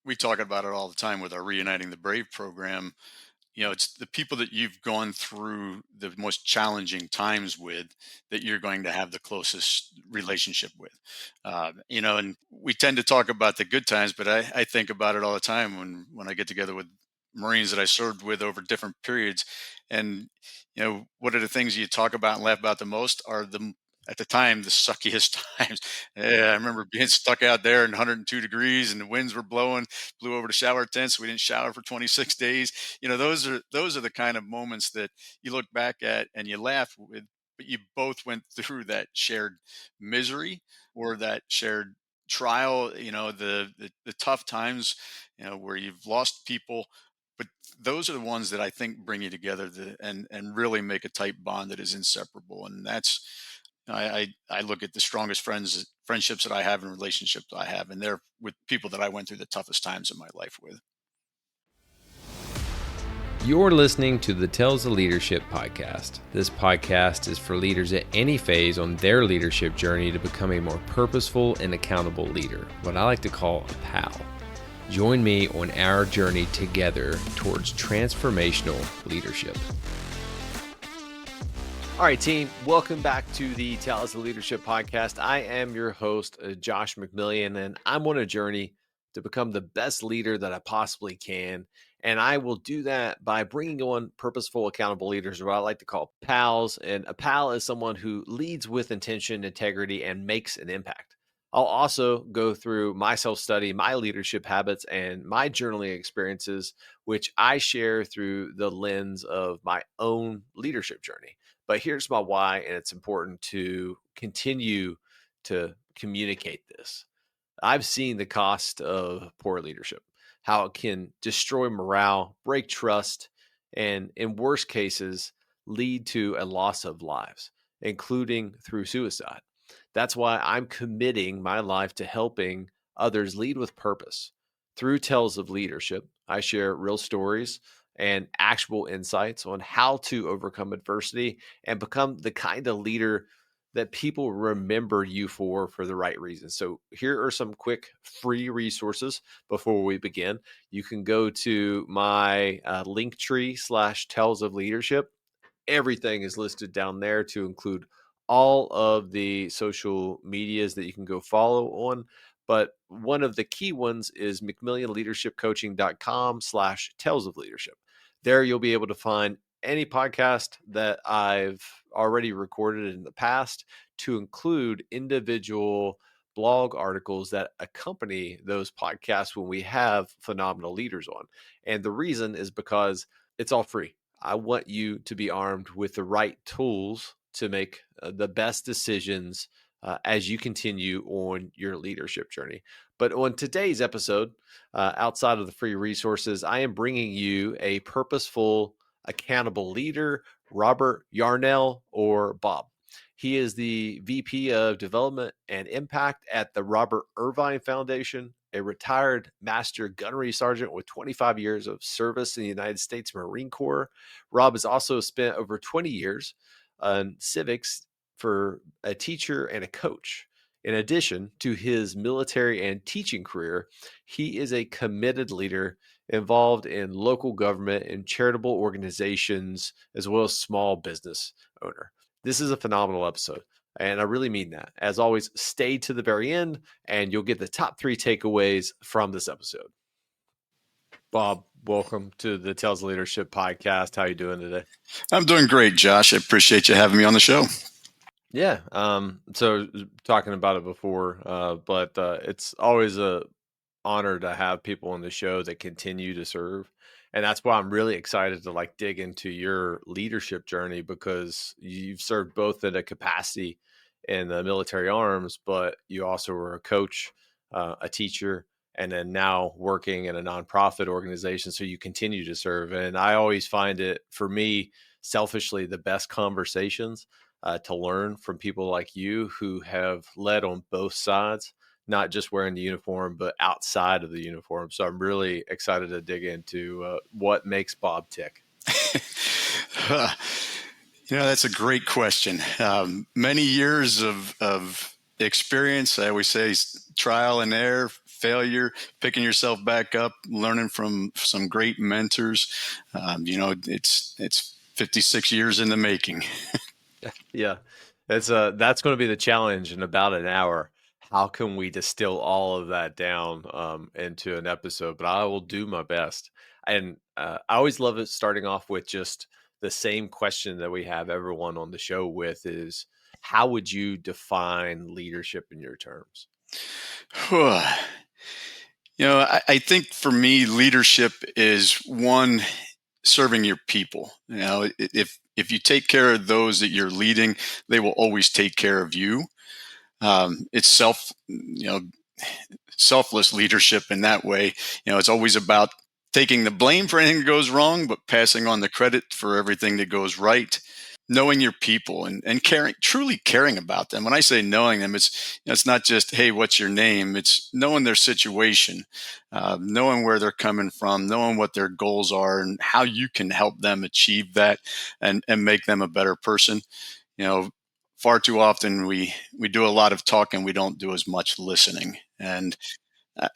we talk about it all the time with our Reuniting the Brave program. It's the people that you've gone through the most challenging times with that you're going to have the closest relationship with. And we tend to talk about the good times, but I think about it all the time when I get together with Marines that I served with over different periods. And, what are the things you talk about and laugh about the most are at the time, the suckiest times. Yeah, I remember being stuck out there in 102 degrees and the winds were blowing, blew over the shower tents. We didn't shower for 26 days. Those are the kind of moments that you look back at and you laugh with, but you both went through that shared misery or that shared trial, the tough times, where you've lost people. But those are the ones that I think bring you together and really make a tight bond that is inseparable. And that's I look at the strongest friendships that I have and relationships I have, and they're with people that I went through the toughest times in my life with. You're listening to the Tales of Leadership podcast. This podcast is for leaders at any phase on their leadership journey to become a more purposeful and accountable leader, what I like to call a PAL. Join me on our journey together towards transformational leadership. All right, team, welcome back to the Tales of Leadership podcast. I am your host, Josh McMillian, and I'm on a journey to become the best leader that I possibly can. And I will do that by bringing on purposeful, accountable leaders, or what I like to call PALs. And a PAL is someone who leads with intention, integrity, and makes an impact. I'll also go through my self-study, my leadership habits, and my journaling experiences, which I share through the lens of my own leadership journey. But here's my why, and it's important to continue to communicate this. I've seen the cost of poor leadership, how it can destroy morale, break trust, and in worst cases, lead to a loss of lives, including through suicide. That's why I'm committing my life to helping others lead with purpose. Through Tales of Leadership, I share real stories and actual insights on how to overcome adversity and become the kind of leader that people remember you for the right reasons. So here are some quick free resources before we begin. You can go to my Linktree/Tales of Leadership. Everything is listed down there to include all of the social medias that you can go follow on. But one of the key ones is McMillionLeadershipCoaching.com/Tales of Leadership. There you'll be able to find any podcast that I've already recorded in the past, to include individual blog articles that accompany those podcasts when we have phenomenal leaders on. And the reason is because it's all free. I want you to be armed with the right tools to make the best decisions as you continue on your leadership journey. But on today's episode, outside of the free resources, I am bringing you a purposeful, accountable leader, Robert Yarnall, or Bob. He is the VP of Development and Impact at the Robert Irvine Foundation, a retired Master Gunnery Sergeant with 25 years of service in the United States Marine Corps. Rob has also spent over 20 years on civics for a teacher and a coach. In addition to his military and teaching career, he is a committed leader involved in local government and charitable organizations, as well as small business owner. This is a phenomenal episode, and I really mean that. As always, stay to the very end, and you'll get the top 3 takeaways from this episode. Bob, welcome to the Tales of Leadership podcast. How are you doing today? I'm doing great, Josh. I appreciate you having me on the show. Yeah. So talking about it before, but it's always a honor to have people on the show that continue to serve. And that's why I'm really excited to dig into your leadership journey, because you've served both in a capacity in the military arms, but you also were a coach, a teacher, and then now working in a nonprofit organization. So you continue to serve. And I always find it, for me, selfishly, the best conversations to learn from people like you who have led on both sides, not just wearing the uniform, but outside of the uniform. So I'm really excited to dig into what makes Bob tick. That's a great question. Many years of experience. I always say trial and error, failure, picking yourself back up, learning from some great mentors. It's 56 years in the making. Yeah. That's going to be the challenge in about an hour. How can we distill all of that down into an episode? But I will do my best. And I always love it starting off with just the same question that we have everyone on the show with is how would you define leadership in your terms? I think for me, leadership is one, serving your people. If you take care of those that you're leading, they will always take care of you. It's selfless leadership in that way. It's always about taking the blame for anything that goes wrong, but passing on the credit for everything that goes right. Knowing your people and truly caring about them. When I say knowing them, it's not just, hey, what's your name? It's knowing their situation, knowing where they're coming from, knowing what their goals are and how you can help them achieve that and make them a better person. You know, far too often we do a lot of talking, we don't do as much listening. And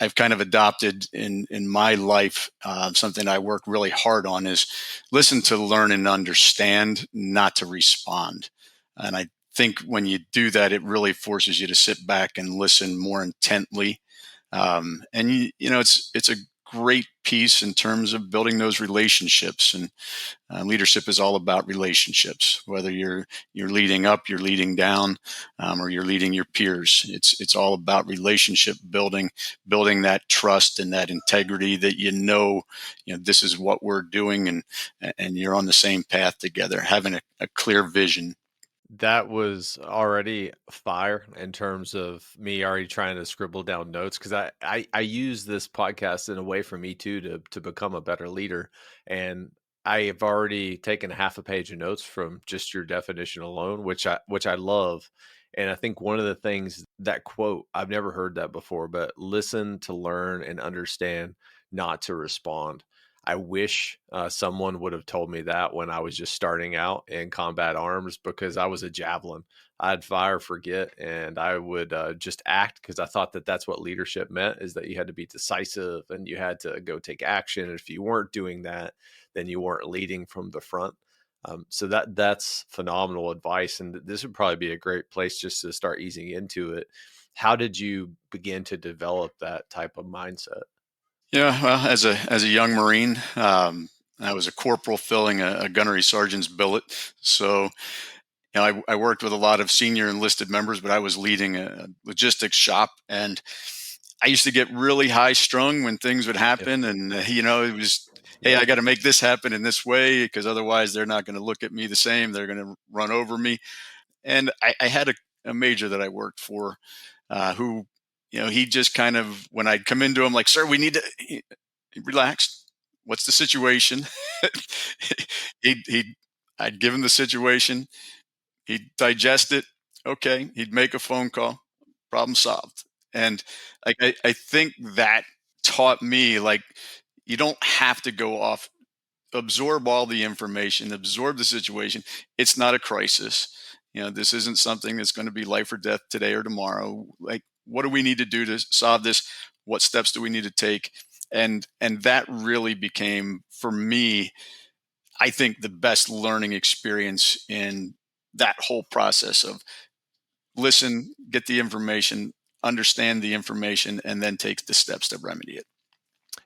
I've kind of adopted in my life, something I work really hard on is listen to learn and understand, not to respond. And I think when you do that, it really forces you to sit back and listen more intently. It's a great piece in terms of building those relationships. And leadership is all about relationships. Whether you're leading up, you're leading down, or you're leading your peers. It's all about relationship building, building that trust and that integrity that this is what we're doing, and you're on the same path together. Having a clear vision. That was already fire in terms of me already trying to scribble down notes because I use this podcast in a way for me too to become a better leader. And I have already taken half a page of notes from just your definition alone, which I love. And I think one of the things that quote, I've never heard that before, but listen to learn and understand, not to respond. I wish someone would have told me that when I was just starting out in combat arms because I was a javelin. I'd fire, forget, and I would just act because I thought that that's what leadership meant is that you had to be decisive and you had to go take action. And if you weren't doing that, then you weren't leading from the front. So that's phenomenal advice. And this would probably be a great place just to start easing into it. How did you begin to develop that type of mindset? Yeah, well, as a young Marine, I was a corporal filling a gunnery sergeant's billet. So, I worked with a lot of senior enlisted members, but I was leading a logistics shop, and I used to get really high strung when things would Yeah. happen, and it was, hey, Yeah. I got to make this happen in this way because otherwise they're not going to look at me the same. They're going to run over me. And I had a major that I worked for, who, he just kind of, when I'd come into him like, sir, we need to relax. What's the situation? He'd I'd give him the situation. He'd digest it. Okay. He'd make a phone call. Problem solved. And like, I think that taught me, like, you don't have to go off, absorb all the information, absorb the situation. It's not a crisis. This isn't something that's going to be life or death today or tomorrow. Like, what do we need to do to solve this? What steps do we need to take? And that really became, for me, I think, the best learning experience in that whole process of listen, get the information, understand the information, and then take the steps to remedy it.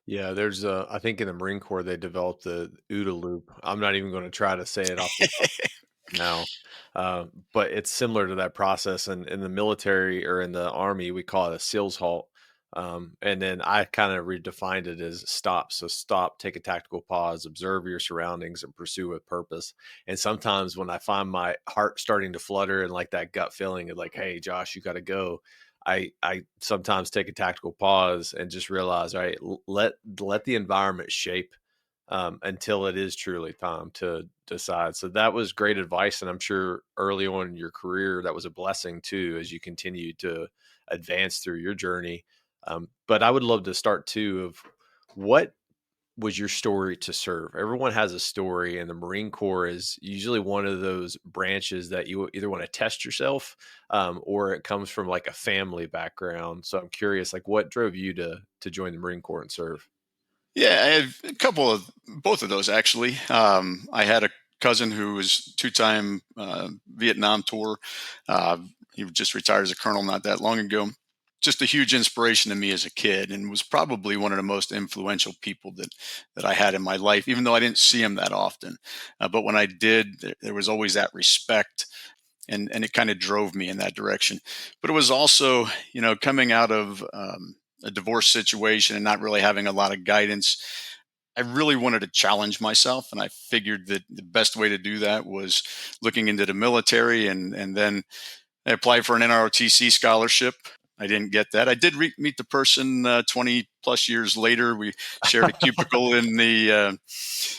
Yeah, there's I think in the Marine Corps they developed the OODA loop. I'm not even going to try to say it off the top now, but it's similar to that process. And in the military or in the Army, we call it a SEALs halt. And then I kind of redefined it as stop. So stop, take a tactical pause, observe your surroundings, and pursue with purpose. And sometimes when I find my heart starting to flutter and like that gut feeling of like, hey, Josh, you got to go. I sometimes take a tactical pause and just realize, all right, let the environment shape until it is truly time to decide. So that was great advice, and I'm sure early on in your career that was a blessing too as you continue to advance through your journey. But I would love to start too of what was your story to serve? Everyone has a story, and the Marine Corps is usually one of those branches that you either want to test yourself, or it comes from like a family background. So I'm curious, like, what drove you to join the Marine Corps and serve? Yeah, I have a couple of both of those actually. I had a cousin who was two-time Vietnam tour. Uh, he just retired as a colonel not that long ago. Just a huge inspiration to me as a kid, and was probably one of the most influential people that I had in my life. Even though I didn't see him that often, but when I did, there was always that respect, and it kind of drove me in that direction. But it was also, coming out of a divorce situation and not really having a lot of guidance. I really wanted to challenge myself, and I figured that the best way to do that was looking into the military, and then I applied for an NROTC scholarship. I didn't get that. I did meet the person 20 plus years later. We shared a cubicle in the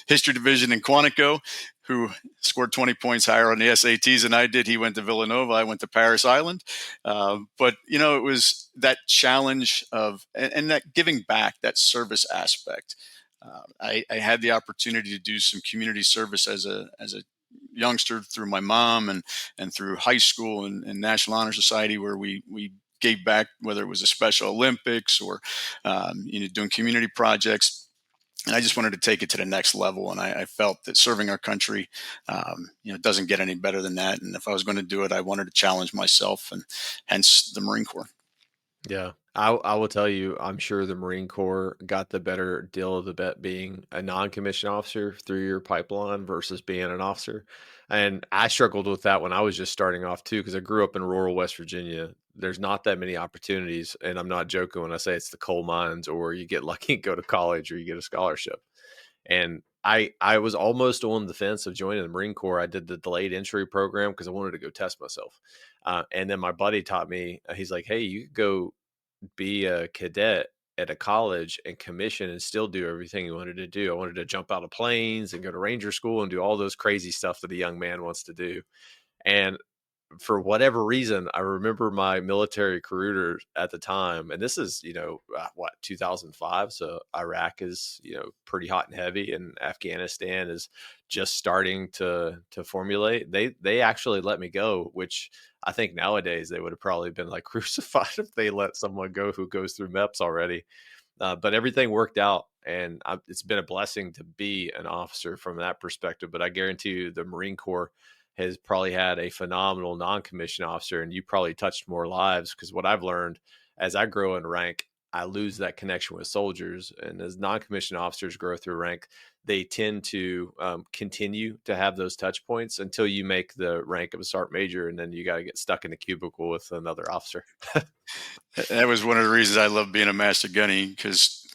history division in Quantico, who scored 20 points higher on the SATs than I did. He went to Villanova. I went to Paris Island. But, it was that challenge of, and that giving back, that service aspect. I had the opportunity to do some community service as a youngster through my mom, and through high school and National Honor Society, where we gave back, whether it was a Special Olympics or doing community projects. And I just wanted to take it to the next level. And I felt that serving our country, doesn't get any better than that. And if I was going to do it, I wanted to challenge myself, and hence the Marine Corps. Yeah. I will tell you, I'm sure the Marine Corps got the better deal of the bet being a non-commissioned officer through your pipeline versus being an officer. And I struggled with that when I was just starting off too, because I grew up in rural West Virginia. There's not that many opportunities. And I'm not joking when I say it's the coal mines, or you get lucky and go to college, or you get a scholarship. And I was almost on the fence of joining the Marine Corps. I did the delayed entry program because I wanted to go test myself. And then my buddy taught me, he's like, hey, you could go be a cadet at a college and commission and still do everything you wanted to do. I wanted to jump out of planes and go to ranger school and do all those crazy stuff that a young man wants to do. And for whatever reason, I remember my military recruiter at the time, and this is, 2005. So Iraq is, pretty hot and heavy, and Afghanistan is just starting to formulate. They actually let me go, which I think nowadays they would have probably been like crucified if they let someone go who goes through MEPS already. But everything worked out, and it's been a blessing to be an officer from that perspective. But I guarantee you, the Marine Corps has probably had a phenomenal non-commissioned officer, and you probably touched more lives, because what I've learned as I grow in rank, I lose that connection with soldiers, and as non-commissioned officers grow through rank, they tend to continue to have those touch points until you make the rank of a sergeant major, and then you got to get stuck in the cubicle with another officer. That was one of the reasons I love being a Master Gunny, because,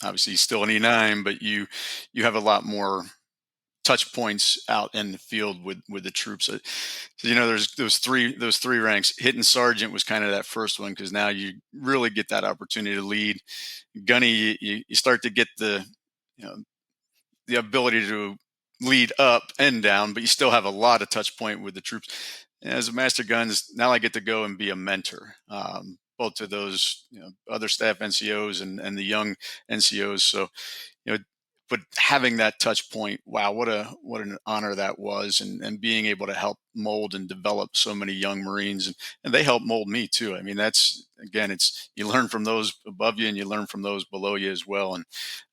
obviously still an E9, but you have a lot more touch points out in the field with the troops. So, there's those three ranks. Hitting sergeant was kind of that first one, because now you really get that opportunity to lead. Gunny, you start to get you know the ability to lead up and down, but you still have a lot of touch point with the troops. And as a master guns, now I get to go and be a mentor, both to those other staff NCOs and the young NCOs. So, you know, but having that touch point, wow, what an honor that was, and being able to help mold and develop so many young Marines, and they help mold me too. I mean, that's, again, it's, you learn from those above you and you learn from those below you as well. And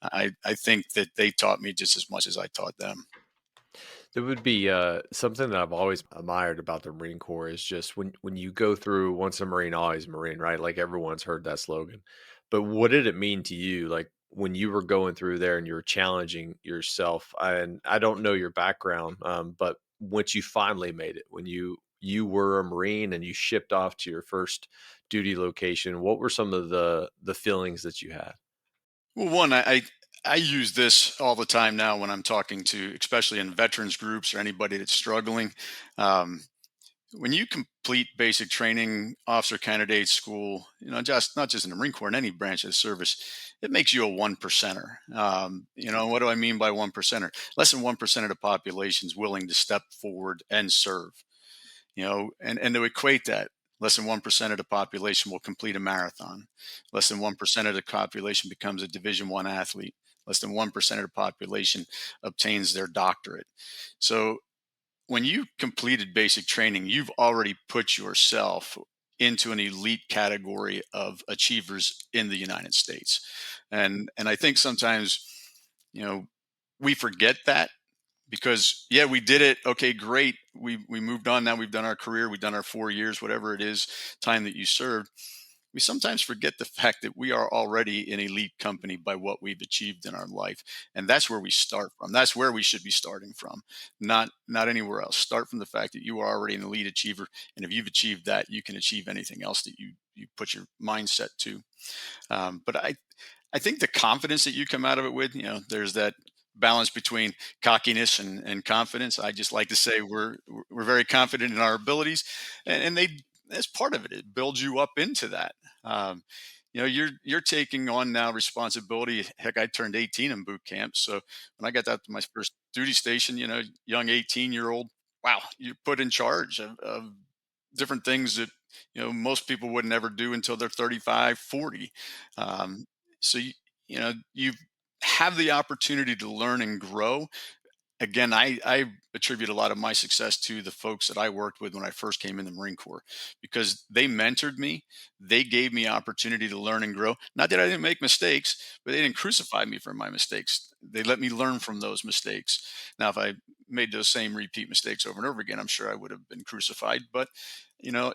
I think that they taught me just as much as I taught them. There would be something that I've always admired about the Marine Corps is just when you go through once a Marine, always a Marine, right? Like everyone's heard that slogan. But what did it mean to you? Like when you were going through there and you were challenging yourself, and I don't know your background, but once you finally made it, when you were a Marine and you shipped off to your first duty location, what were some of the feelings that you had? Well, one, I use this all the time now when I'm talking to, especially in veterans groups or anybody that's struggling. Um, when you complete basic training, officer candidate school, just not just in the Marine Corps, in any branch of the service, it makes you a one percenter. What do I mean by one percenter? Less than 1% of the population is willing to step forward and serve. And to equate that. Less than 1% of the population will complete a marathon. Less than 1% of the population becomes a Division 1 athlete. Less than 1% of the population obtains their doctorate. So when you completed basic training, you've already put yourself into an elite category of achievers in the United States. And I think sometimes, you know, we forget that because yeah, we did it. Okay, great. We moved on. Now we've done our career. We've done our 4 years, whatever it is, time that you served. We sometimes forget the fact that we are already an elite company by what we've achieved in our life, and that's where we start from. That's where we should be starting from, not anywhere else. Start from the fact that you are already an elite achiever, and if you've achieved that, you can achieve anything else that you put your mindset to. But I think the confidence that you come out of it with, there's that balance between cockiness and confidence. I just like to say we're very confident in our abilities, and they that's part of it. It builds you up into that. Um, you're taking on now responsibility. Heck, I turned 18 in boot camp, so when I got out to my first duty station, young 18-year-old, wow, you're put in charge of different things that most people would never do until they're 35, 40. um, so you have the opportunity to learn and grow. Again, I attribute a lot of my success to the folks that I worked with when I first came in the Marine Corps, because they mentored me. They gave me opportunity to learn and grow. Not that I didn't make mistakes, but they didn't crucify me for my mistakes. They let me learn from those mistakes. Now, if I made those same repeat mistakes over and over again, I'm sure I would have been crucified. But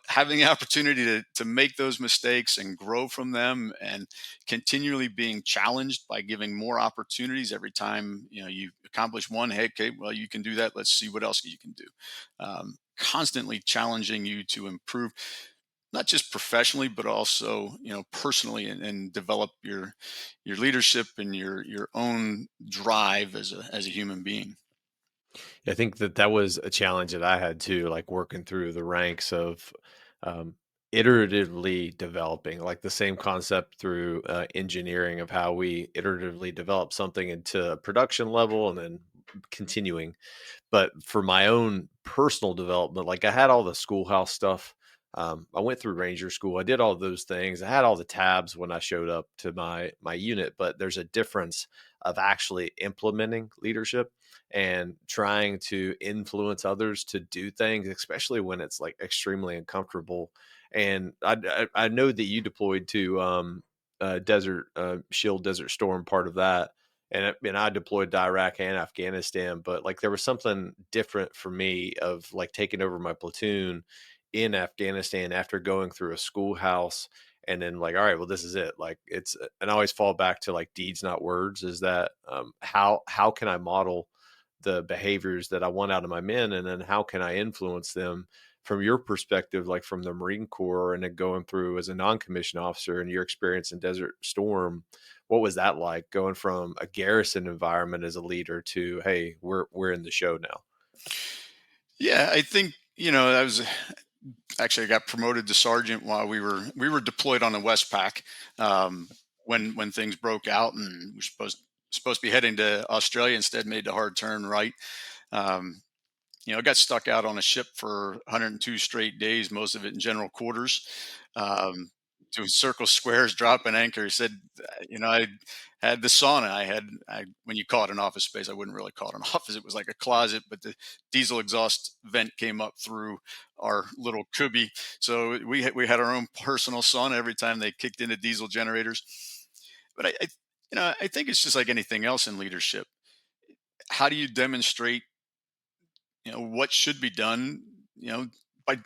having the opportunity to make those mistakes and grow from them, and continually being challenged by giving more opportunities every time you accomplish one. Hey, okay, well, you can do that, let's see what else you can do. Constantly challenging you to improve, not just professionally but also personally, and develop your leadership and your own drive as a human being. I think that was a challenge that I had too, like working through the ranks of um, iteratively developing, like the same concept through engineering of how we iteratively develop something into a production level and then continuing. But for my own personal development, like I had all the schoolhouse stuff. I went through Ranger School. I did all those things. I had all the tabs when I showed up to my unit. But there's a difference of actually implementing leadership and trying to influence others to do things, especially when it's like extremely uncomfortable. And I know that you deployed to Desert Shield, Desert Storm, part of that, and I deployed to Iraq and Afghanistan, but like there was something different for me of like taking over my platoon in Afghanistan after going through a schoolhouse, and then like, all right, well, this is it. Like it's, and I always fall back to like deeds, not words. Is that how can I model the behaviors that I want out of my men, and then how can I influence them from your perspective, like from the Marine Corps, and then going through as a non-commissioned officer and your experience in Desert Storm. What was that like going from a garrison environment as a leader to, hey, we're in the show now? Yeah, I think I was actually, I got promoted to sergeant while we were deployed on the Westpac, um, when things broke out, and we're supposed to be heading to Australia. Instead, made the hard turn right. Um, I got stuck out on a ship for 102 straight days, most of it in general quarters, um, doing circle squares, dropping anchor. He said, I had the sauna. When you call it an office space, I wouldn't really call it an office. It was like a closet, but the diesel exhaust vent came up through our little cubby. So we had our own personal sauna every time they kicked into diesel generators. But I think it's just like anything else in leadership. How do you demonstrate what should be done, by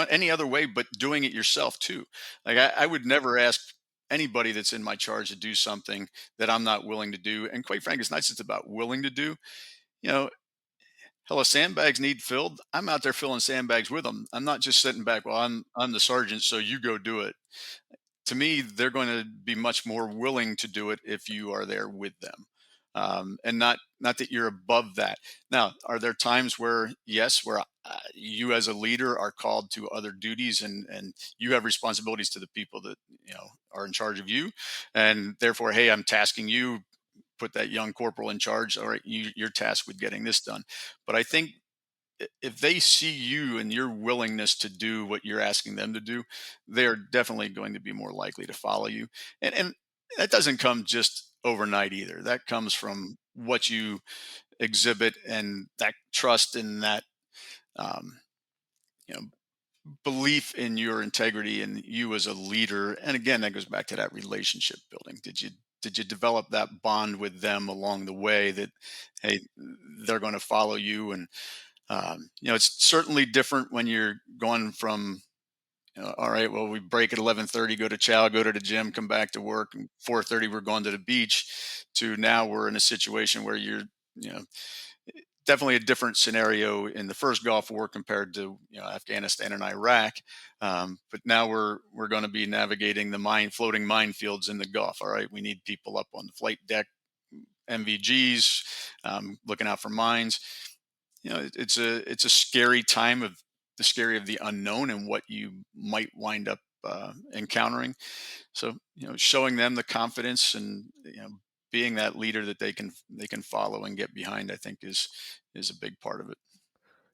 any other way but doing it yourself too. Like I would never ask anybody that's in my charge to do something that I'm not willing to do. And quite frankly, it's not just about willing to do. you know Hell, if sandbags need filled, I'm out there filling sandbags with them. I'm not just sitting back, well, I'm the sergeant, so you go do it. To me, they're going to be much more willing to do it if you are there with them, and not that you're above that. Now, are there times where yes, where you as a leader are called to other duties, and you have responsibilities to the people that are in charge of you, and therefore, hey, I'm tasking you. Put that young corporal in charge. All right, you're tasked with getting this done. But I think if they see you and your willingness to do what you're asking them to do, they're definitely going to be more likely to follow you. And that doesn't come just overnight either. That comes from what you exhibit and that trust and that um, you know belief in your integrity and you as a leader. And again, that goes back to that relationship building. Did you develop that bond with them along the way that, hey, they're going to follow you? And it's certainly different when you're going from, all right, well, we break at 11:30, go to chow, go to the gym, come back to work, and 4:30 we're going to the beach. To now we're in a situation where you're, you know, definitely a different scenario in the first Gulf War compared to, Afghanistan and Iraq. But now we're going to be navigating the floating minefields in the Gulf. All right, we need people up on the flight deck, MVGs, looking out for mines. It's a scary time of the scary of the unknown and what you might wind up encountering. So, showing them the confidence and, being that leader that they can follow and get behind, I think is a big part of it.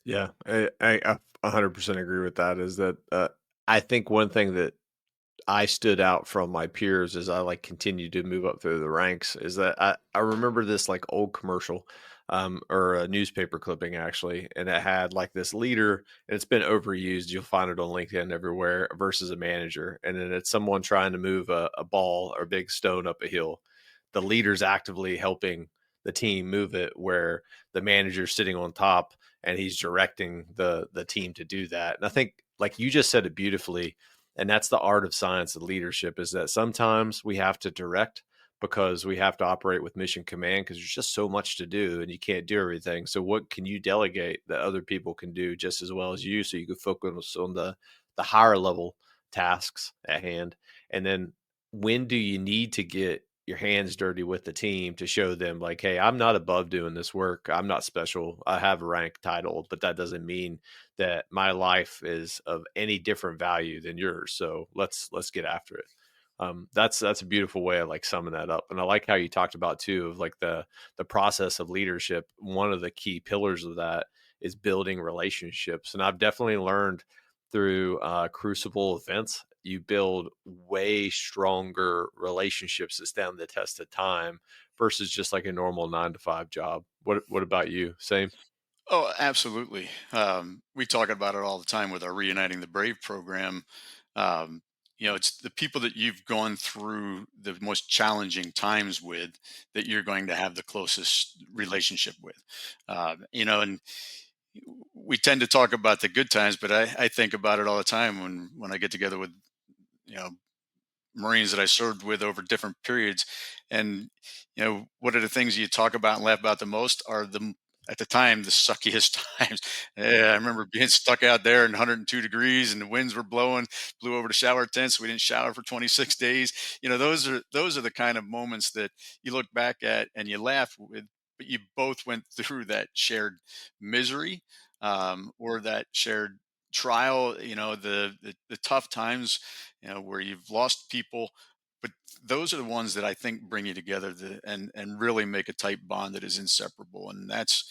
Yeah, I 100% agree with that. Is that I think one thing that I stood out from my peers as I like continued to move up through the ranks is that I remember this like old commercial or a newspaper clipping actually, and it had like this leader, and it's been overused. You'll find it on LinkedIn everywhere versus a manager. And then it's someone trying to move a ball or a big stone up a hill. The leader's actively helping the team move it, where the manager's sitting on top and he's directing the team to do that. And I think like you just said it beautifully, and that's the art of science of leadership, is that sometimes we have to direct because we have to operate with mission command because there's just so much to do and you can't do everything. So what can you delegate that other people can do just as well as you, so you can focus on the higher level tasks at hand? And then when do you need to get your hands dirty with the team to show them like, hey, I'm not above doing this work, I'm not special, I have a rank title, but that doesn't mean that my life is of any different value than yours. So let's get after it. That's a beautiful way of like summing that up. And I like how you talked about too of like the process of leadership. One of the key pillars of that is building relationships. And I've definitely learned through crucible events, you build way stronger relationships that stand the test of time versus just like a normal 9 to 5 job. What about you? Same? Oh, absolutely. We talk about it all the time with our Reuniting the Brave program. It's the people that you've gone through the most challenging times with that you're going to have the closest relationship with. And we tend to talk about the good times, but I think about it all the time when I get together with, you know, Marines that I served with over different periods. And, what are the things you talk about and laugh about the most are at the time, the suckiest times. Yeah, I remember being stuck out there in 102 degrees and the winds were blowing, blew over the shower tent. So we didn't shower for 26 days. Those are the kind of moments that you look back at and you laugh with, but you both went through that shared misery, or that shared trial, the tough times, where you've lost people. But those are the ones that I think bring you together, and really make a tight bond that is inseparable. And that's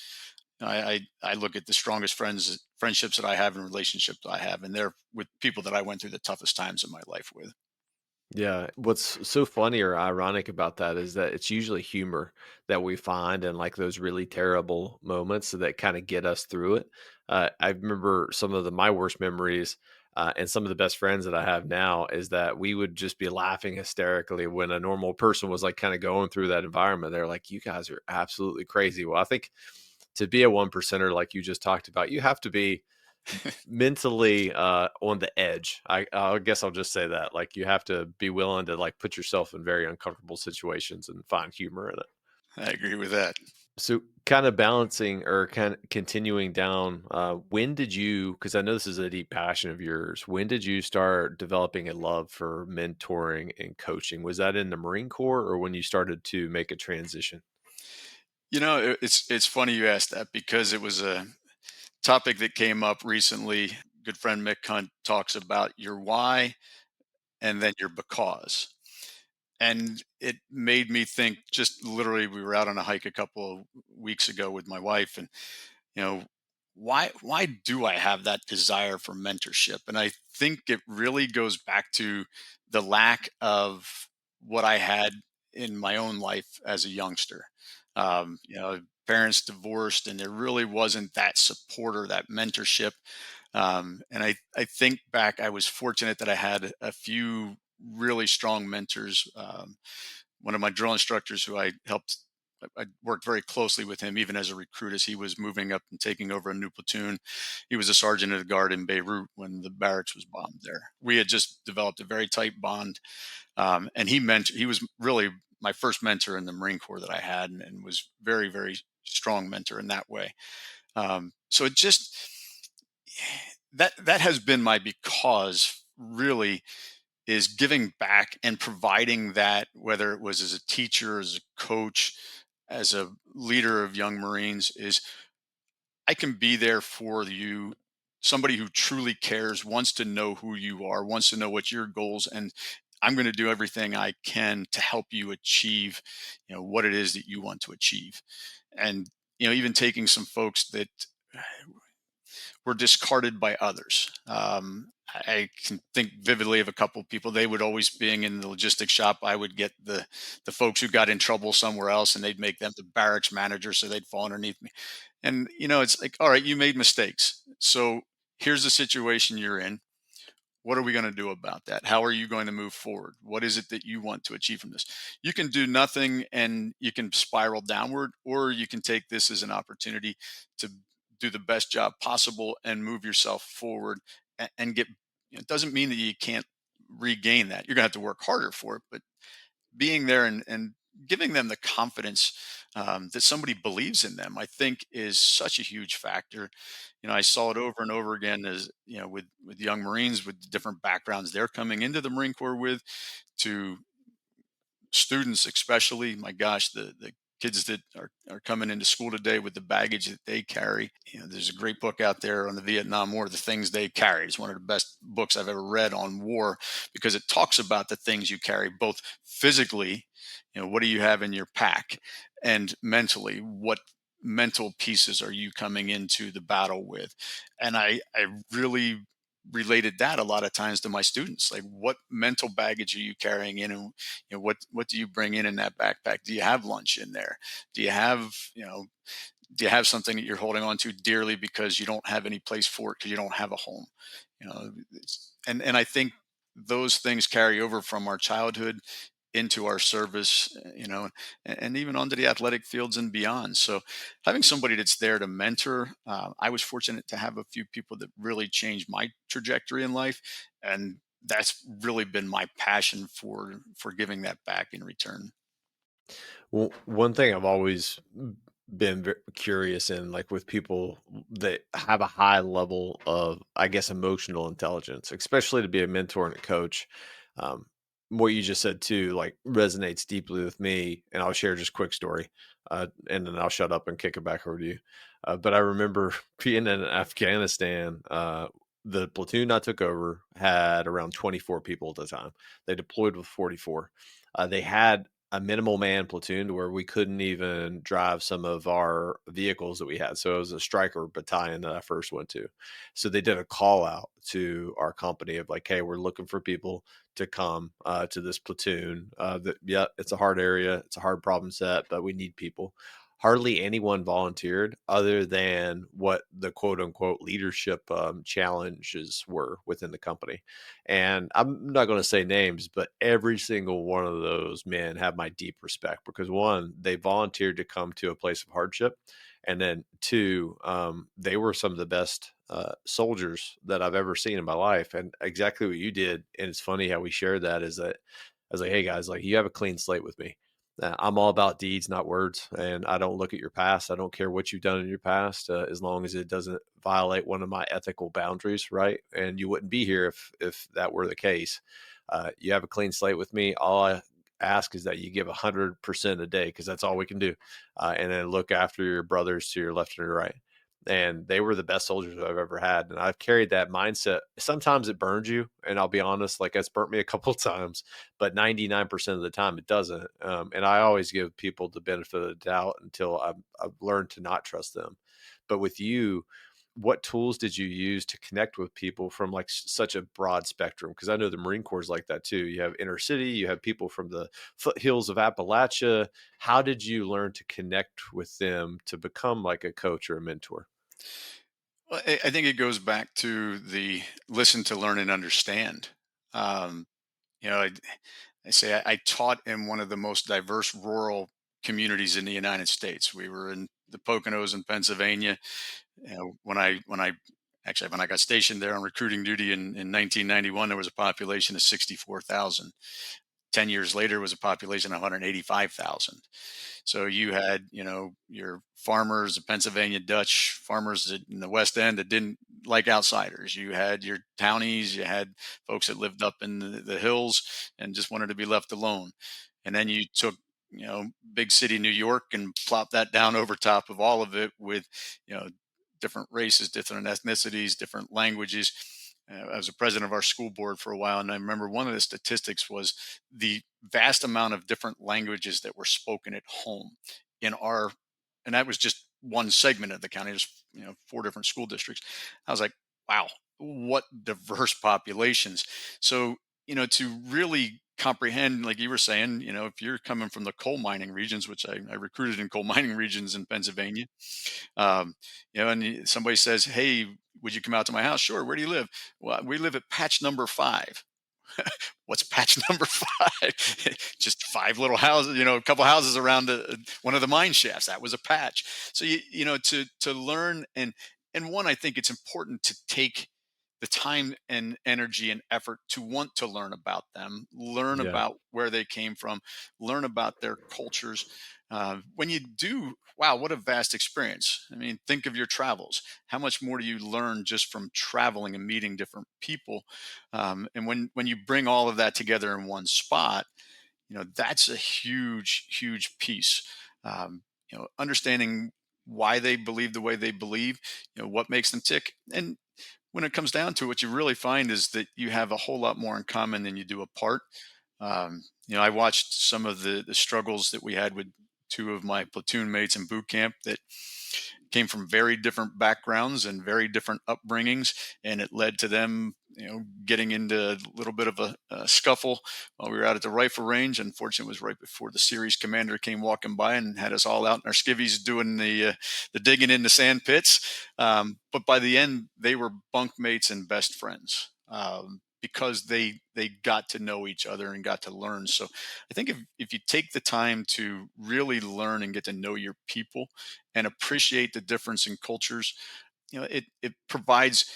I look at the strongest friendships that I have and relationships that I have, and they're with people that I went through the toughest times of my life with. Yeah, what's so funny or ironic about that is that it's usually humor that we find in like those really terrible moments that kind of get us through it. I remember some of my worst memories, and some of the best friends that I have now is that we would just be laughing hysterically when a normal person was like kind of going through that environment. They're like, "You guys are absolutely crazy." Well, I think to be a one percenter like you just talked about, you have to be mentally on the edge. I guess I'll just say that. Like you have to be willing to like put yourself in very uncomfortable situations and find humor in it. I agree with that. So kind of balancing or kind of continuing down, when did you, because I know this is a deep passion of yours, when did you start developing a love for mentoring and coaching? Was that in the Marine Corps or when you started to make a transition? It's funny you asked that because it was a topic that came up recently. Good friend Mick Hunt talks about your why and then your because. And it made me think, just literally, we were out on a hike a couple of weeks ago with my wife, and, you know, why do I have that desire for mentorship? And I think it really goes back to the lack of what I had in my own life as a youngster. Parents divorced, and there really wasn't that support or that mentorship. And I think back, I was fortunate that I had a few really strong mentors. One of my drill instructors who I worked very closely with him, even as a recruit, as he was moving up and taking over a new platoon. He was a sergeant of the guard in Beirut when the barracks was bombed there. We had just developed a very tight bond. And he was really my first mentor in the Marine Corps that I had, and was very, very strong mentor in that way. So it just, that has been my because, really, is giving back and providing that, whether it was as a teacher, as a coach, as a leader of young Marines, is I can be there for you. Somebody who truly cares, wants to know who you are, wants to know what your goals, and I'm going to do everything I can to help you achieve, what it is that you want to achieve. And even taking some folks that were discarded by others. I can think vividly of a couple of people. They would always, being in the logistics shop, I would get the folks who got in trouble somewhere else, and they'd make them the barracks manager, so they'd fall underneath me. And it's like, all right, you made mistakes, so here's the situation you're in. What are we going to do about that? How are you going to move forward? What is it that you want to achieve from this? You can do nothing and you can spiral downward, or you can take this as an opportunity to do the best job possible and move yourself forward, and get, it doesn't mean that you can't regain that. You're going to have to work harder for it, but being there and giving them the confidence, that somebody believes in them, I think, is such a huge factor. I saw it over and over again, as with young Marines, with the different backgrounds they're coming into the Marine Corps with, to students especially. My gosh, the kids that are coming into school today with the baggage that they carry. There's a great book out there on the Vietnam War, The Things They Carry. It's one of the best books I've ever read on war, because it talks about the things you carry, both physically, what do you have in your pack, and mentally, what mental pieces are you coming into the battle with. And I really related that a lot of times to my students, like, what mental baggage are you carrying in, and what do you bring in that backpack? Do you have lunch in there? Do you have you know do you have something that you're holding on to dearly because you don't have any place for it, because you don't have a home? And I think those things carry over from our childhood into our service, and even onto the athletic fields and beyond. So having somebody that's there to mentor, I was fortunate to have a few people that really changed my trajectory in life, and that's really been my passion for giving that back in return. Well, one thing I've always been curious in, like with people that have a high level of, I guess, emotional intelligence, especially to be a mentor and a coach. Um, what you just said too, like resonates deeply with me. And I'll share just a quick story, and then I'll shut up and kick it back over to you. But I remember being in Afghanistan. The platoon I took over had around 24 people at the time. They deployed with 44. They had a minimal man platoon to where we couldn't even drive some of our vehicles that we had. So it was a striker battalion that I first went to. So they did a call out to our company of like, hey, we're looking for people to come to this platoon. Yeah, it's a hard area. It's a hard problem set, but we need people. Hardly anyone volunteered other than what the quote unquote leadership challenges were within the company. And I'm not going to say names, but every single one of those men have my deep respect because one, they volunteered to come to a place of hardship. And then two, they were some of the best soldiers that I've ever seen in my life. And exactly what you did. And it's funny how we shared that is that I was like, hey guys, like you have a clean slate with me. I'm all about deeds, not words. And I don't look at your past. I don't care what you've done in your past, as long as it doesn't violate one of my ethical boundaries, right? And you wouldn't be here if that were the case. You have a clean slate with me. All I ask is that you give 100% a day because that's all we can do, and then look after your brothers to your left and your right. And they were the best soldiers I've ever had, and I've carried that mindset. Sometimes it burns you, and I'll be honest, like it's burnt me a couple of times, but 99% of the time it doesn't. And I always give people the benefit of the doubt until I've learned to not trust them. But with you, what tools did you use to connect with people from like such a broad spectrum? Because I know the Marine Corps is like that too. You have inner city, you have people from the foothills of Appalachia. How did you learn to connect with them to become like a coach or a mentor? Well, I think it goes back to the listen to learn and understand. Um, you know, I say I taught in one of the most diverse rural communities in the United States. We were in the Poconos in Pennsylvania. When I actually when I got stationed there on recruiting duty in 1991, there was a population of 64,000. 10 years later, it was a population of 185,000. So you had, your farmers, the Pennsylvania Dutch farmers in the West End that didn't like outsiders. You had your townies, you had folks that lived up in the hills and just wanted to be left alone. And then you took, big city New York and plopped that down over top of all of it with, you know, different races, different ethnicities, different languages. I was a president of our school board for a while, and I remember one of the statistics was the vast amount of different languages that were spoken at home in our, and that was just one segment of the county. There's 4 different school districts. I was like, wow, what diverse populations. So to really comprehend, like you were saying, if you're coming from the coal mining regions, which I recruited in coal mining regions in Pennsylvania, um, and somebody says, hey, would you come out to my house? Sure. Where do you live? Well, we live at patch number 5. What's patch number 5? Just 5 little houses, a couple houses around one of the mine shafts. That was a patch. So to learn, and one, I think it's important to take the time and energy and effort to want to learn about them, learn Yeah. about where they came from, learn about their cultures. When you do, wow, what a vast experience. I mean, think of your travels. How much more do you learn just from traveling and meeting different people? And when you bring all of that together in one spot, that's a huge piece. Understanding why they believe the way they believe, what makes them tick. And when it comes down to it, what you really find is that you have a whole lot more in common than you do apart. I watched some of the struggles that we had with 2 of my platoon mates in boot camp that came from very different backgrounds and very different upbringings, and it led to them, getting into a little bit of a scuffle while we were out at the rifle range. Unfortunately, it was right before the series commander came walking by and had us all out in our skivvies doing the digging in the sand pits. But by the end, they were bunkmates and best friends. Because they got to know each other and got to learn. So I think if you take the time to really learn and get to know your people and appreciate the difference in cultures, it provides,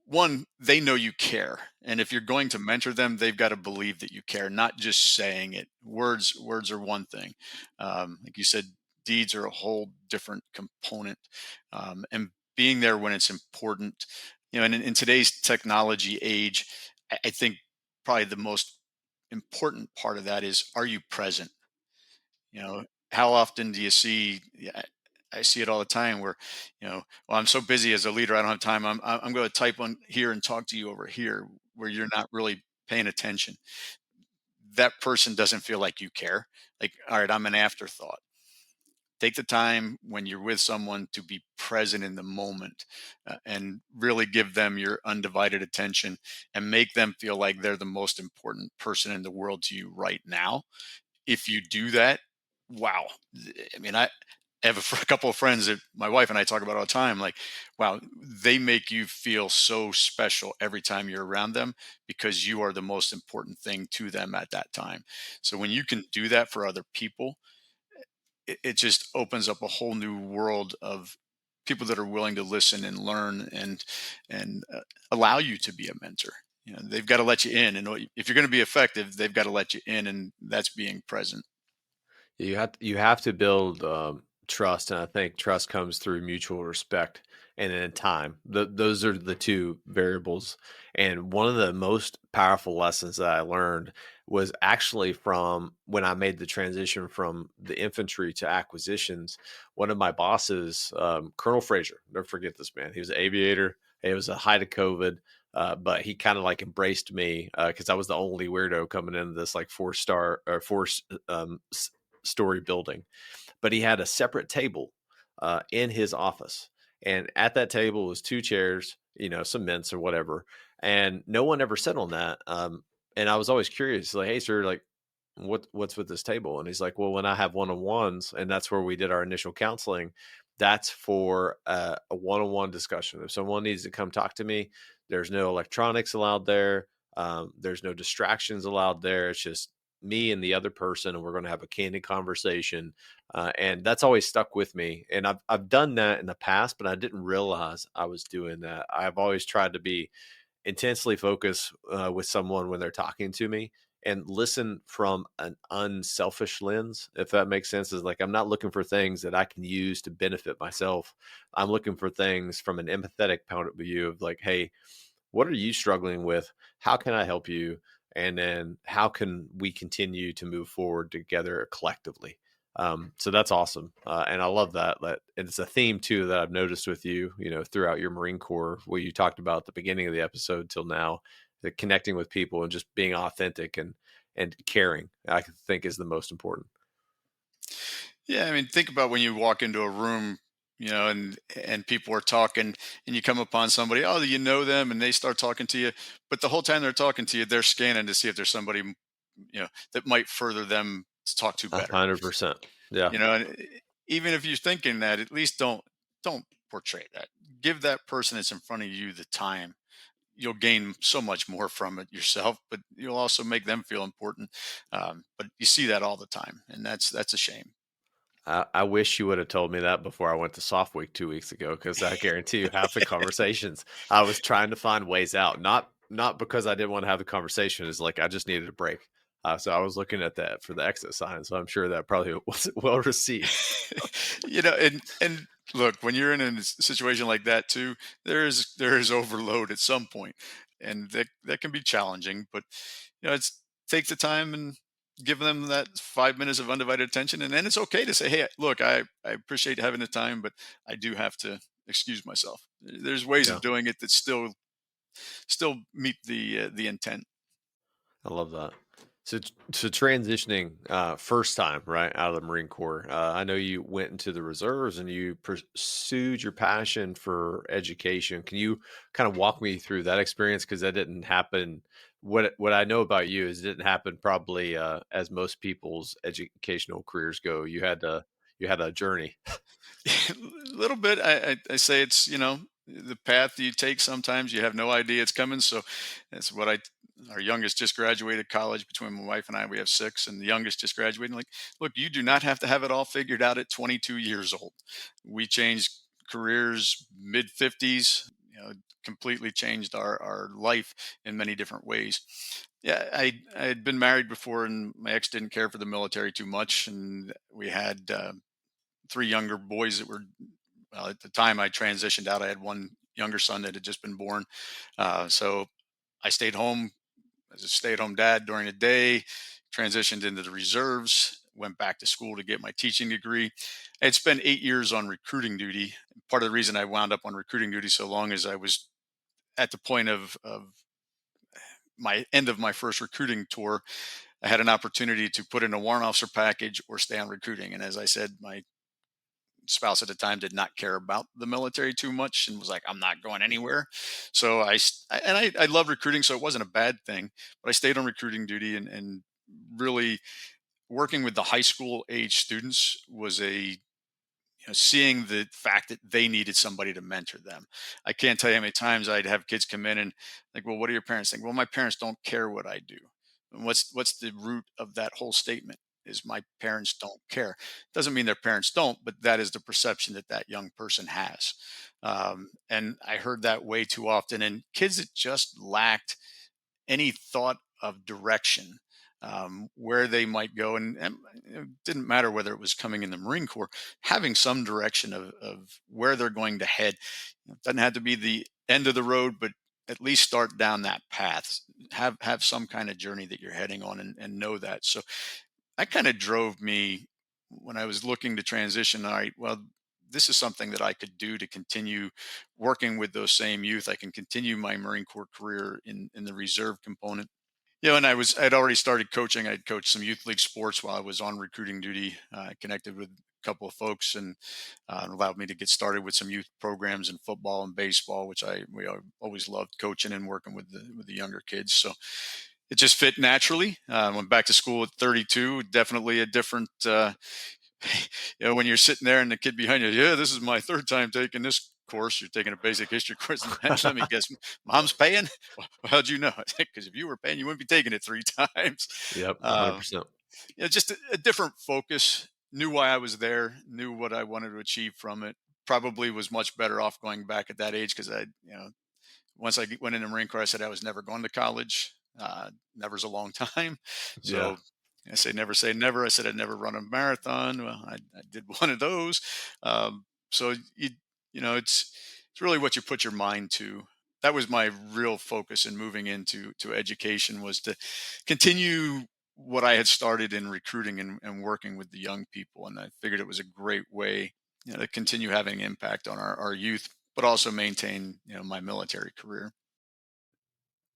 one, they know you care. And if you're going to mentor them, they've got to believe that you care, not just saying it. Words are one thing. Like you said, deeds are a whole different component. And being there when it's important, and in today's technology age, I think probably the most important part of that is, are you present? How often do you see? Yeah, I see it all the time where, well, I'm so busy as a leader, I don't have time. I'm going to type on here and talk to you over here, where you're not really paying attention. That person doesn't feel like you care. Like, all right, I'm an afterthought. Take the time when you're with someone to be present in the moment, and really give them your undivided attention and make them feel like they're the most important person in the world to you right now. If you do that, wow. I mean, I have a couple of friends that my wife and I talk about all the time. Like, wow, they make you feel so special every time you're around them because you are the most important thing to them at that time. So when you can do that for other people, it just opens up a whole new world of people that are willing to listen and learn and allow you to be a mentor. They've got to let you in, and if you're going to be effective, they've got to let you in, and that's being present. You have to build trust, and I think trust comes through mutual respect and then time. Those are the two variables. And one of the most powerful lessons that I learned was actually from when I made the transition from the infantry to acquisitions. One of my bosses, Colonel Frazier, never forget this man. He was an aviator. It was a height of COVID. But he kind of like embraced me because I was the only weirdo coming into this like 4-star or story building, but he had a separate table in his office. And at that table was 2 chairs, some mints or whatever, and no one ever sat on that. And I was always curious, like, "Hey, sir, like, what's with this table?" And he's like, "Well, when I have one-on-ones," and that's where we did our initial counseling, that's for a one-on-one discussion. If someone needs to come talk to me, there's no electronics allowed there. There's no distractions allowed there. It's just me and the other person, and we're going to have a candid conversation. And that's always stuck with me. And I've done that in the past, but I didn't realize I was doing that. I've always tried to be intensely focused with someone when they're talking to me and listen from an unselfish lens, if that makes sense. Is like I'm not looking for things that I can use to benefit myself. I'm looking for things from an empathetic point of view of like, hey, what are you struggling with? How can I help you? And then how can we continue to move forward together collectively? So that's awesome, and I love that. That and it's a theme too that I've noticed with you, throughout your Marine Corps, what you talked about at the beginning of the episode till now, the connecting with people and just being authentic and caring. I think is the most important. Yeah, I mean, think about when you walk into a room, and people are talking, and you come upon somebody, oh, you know them, and they start talking to you, but the whole time they're talking to you, they're scanning to see if there's somebody, that might further them to talk to better. 100%. Yeah. And even if you're thinking that, at least don't portray that. Give that person that's in front of you the time. You'll gain so much more from it yourself, but you'll also make them feel important. But you see that all the time, and that's a shame. I wish you would have told me that before I went to Soft Week 2 weeks ago, because I guarantee you half the conversations I was trying to find ways out, not because I didn't want to have the conversation. It's like I just needed a break. So I was looking at that for the exit sign. So I'm sure that probably wasn't well received. And look, when you're in a situation like that too, there is overload at some point, and that can be challenging. But it's take the time and give them that 5 minutes of undivided attention, and then it's okay to say, "Hey, look, I appreciate having the time, but I do have to excuse myself." There's ways Yeah. of doing it that still meet the intent. I love that. So transitioning, first time right out of the Marine Corps. I know you went into the reserves and you pursued your passion for education. Can you kind of walk me through that experience? Because that didn't happen. What I know about you is it didn't happen probably as most people's educational careers go. You had a journey. A little bit. I say it's the path you take. Sometimes you have no idea it's coming. So that's what I. Our youngest just graduated college. Between my wife and I, we have six, and the youngest just graduated. Like, look, you do not have to have it all figured out at 22 years old. We changed careers mid 50s. Completely changed our life in many different ways. Yeah, I had been married before, and my ex didn't care for the military too much, and we had three younger boys that were, well, at the time I transitioned out, I had one younger son that had just been born. So I stayed home as a stay-at-home dad during the day, transitioned into the reserves, went back to school to get my teaching degree. I had spent 8 years on recruiting duty. Part of the reason I wound up on recruiting duty so long is I was at the point of my end of my first recruiting tour. I had an opportunity to put in a warrant officer package or stay on recruiting. And as I said, my spouse at the time did not care about the military too much and was like, I'm not going anywhere. So I love recruiting, so it wasn't a bad thing, but I stayed on recruiting duty, and really working with the high school age students was seeing the fact that they needed somebody to mentor them. I can't tell you how many times I'd have kids come in and like, well, what do your parents think? Well, my parents don't care what I do. And what's the root of that whole statement? Is my parents don't care. Doesn't mean their parents don't, but that is the perception that that young person has. And I heard that way too often. And kids that just lacked any thought of direction, where they might go, and it didn't matter whether it was coming in the Marine Corps, having some direction of where they're going to head. It doesn't have to be the end of the road, but at least start down that path. Have some kind of journey that you're heading on, and know that. So that kind of drove me when I was looking to transition. All right, well, this is something that I could do to continue working with those same youth. I can continue my Marine Corps career in the reserve component. And I'd already started coaching. I'd coached some youth league sports while I was on recruiting duty. I connected with couple of folks, and allowed me to get started with some youth programs in football and baseball, which always loved coaching and working with the younger kids. So it just fit naturally. Went back to school at 32. Definitely a different. When you're sitting there and the kid behind you, yeah, this is my third time taking this course. You're taking a basic history course. Let me guess, mom's paying. Well, how'd you know? Because if you were paying, you wouldn't be taking it three times. Yep, Uh, 100%. just a different focus. Knew why I was there. Knew what I wanted to achieve from it. Probably was much better off going back at that age because once I went in the Marine Corps, I said I was never going to college. Never's a long time. Yeah. So I say never. I said I'd never run a marathon. Well, I did one of those. So it's really what you put your mind to. That was my real focus in moving into education, was to continue what I had started in recruiting and working with the young people. And I figured it was a great way, to continue having impact on our youth, but also maintain, my military career.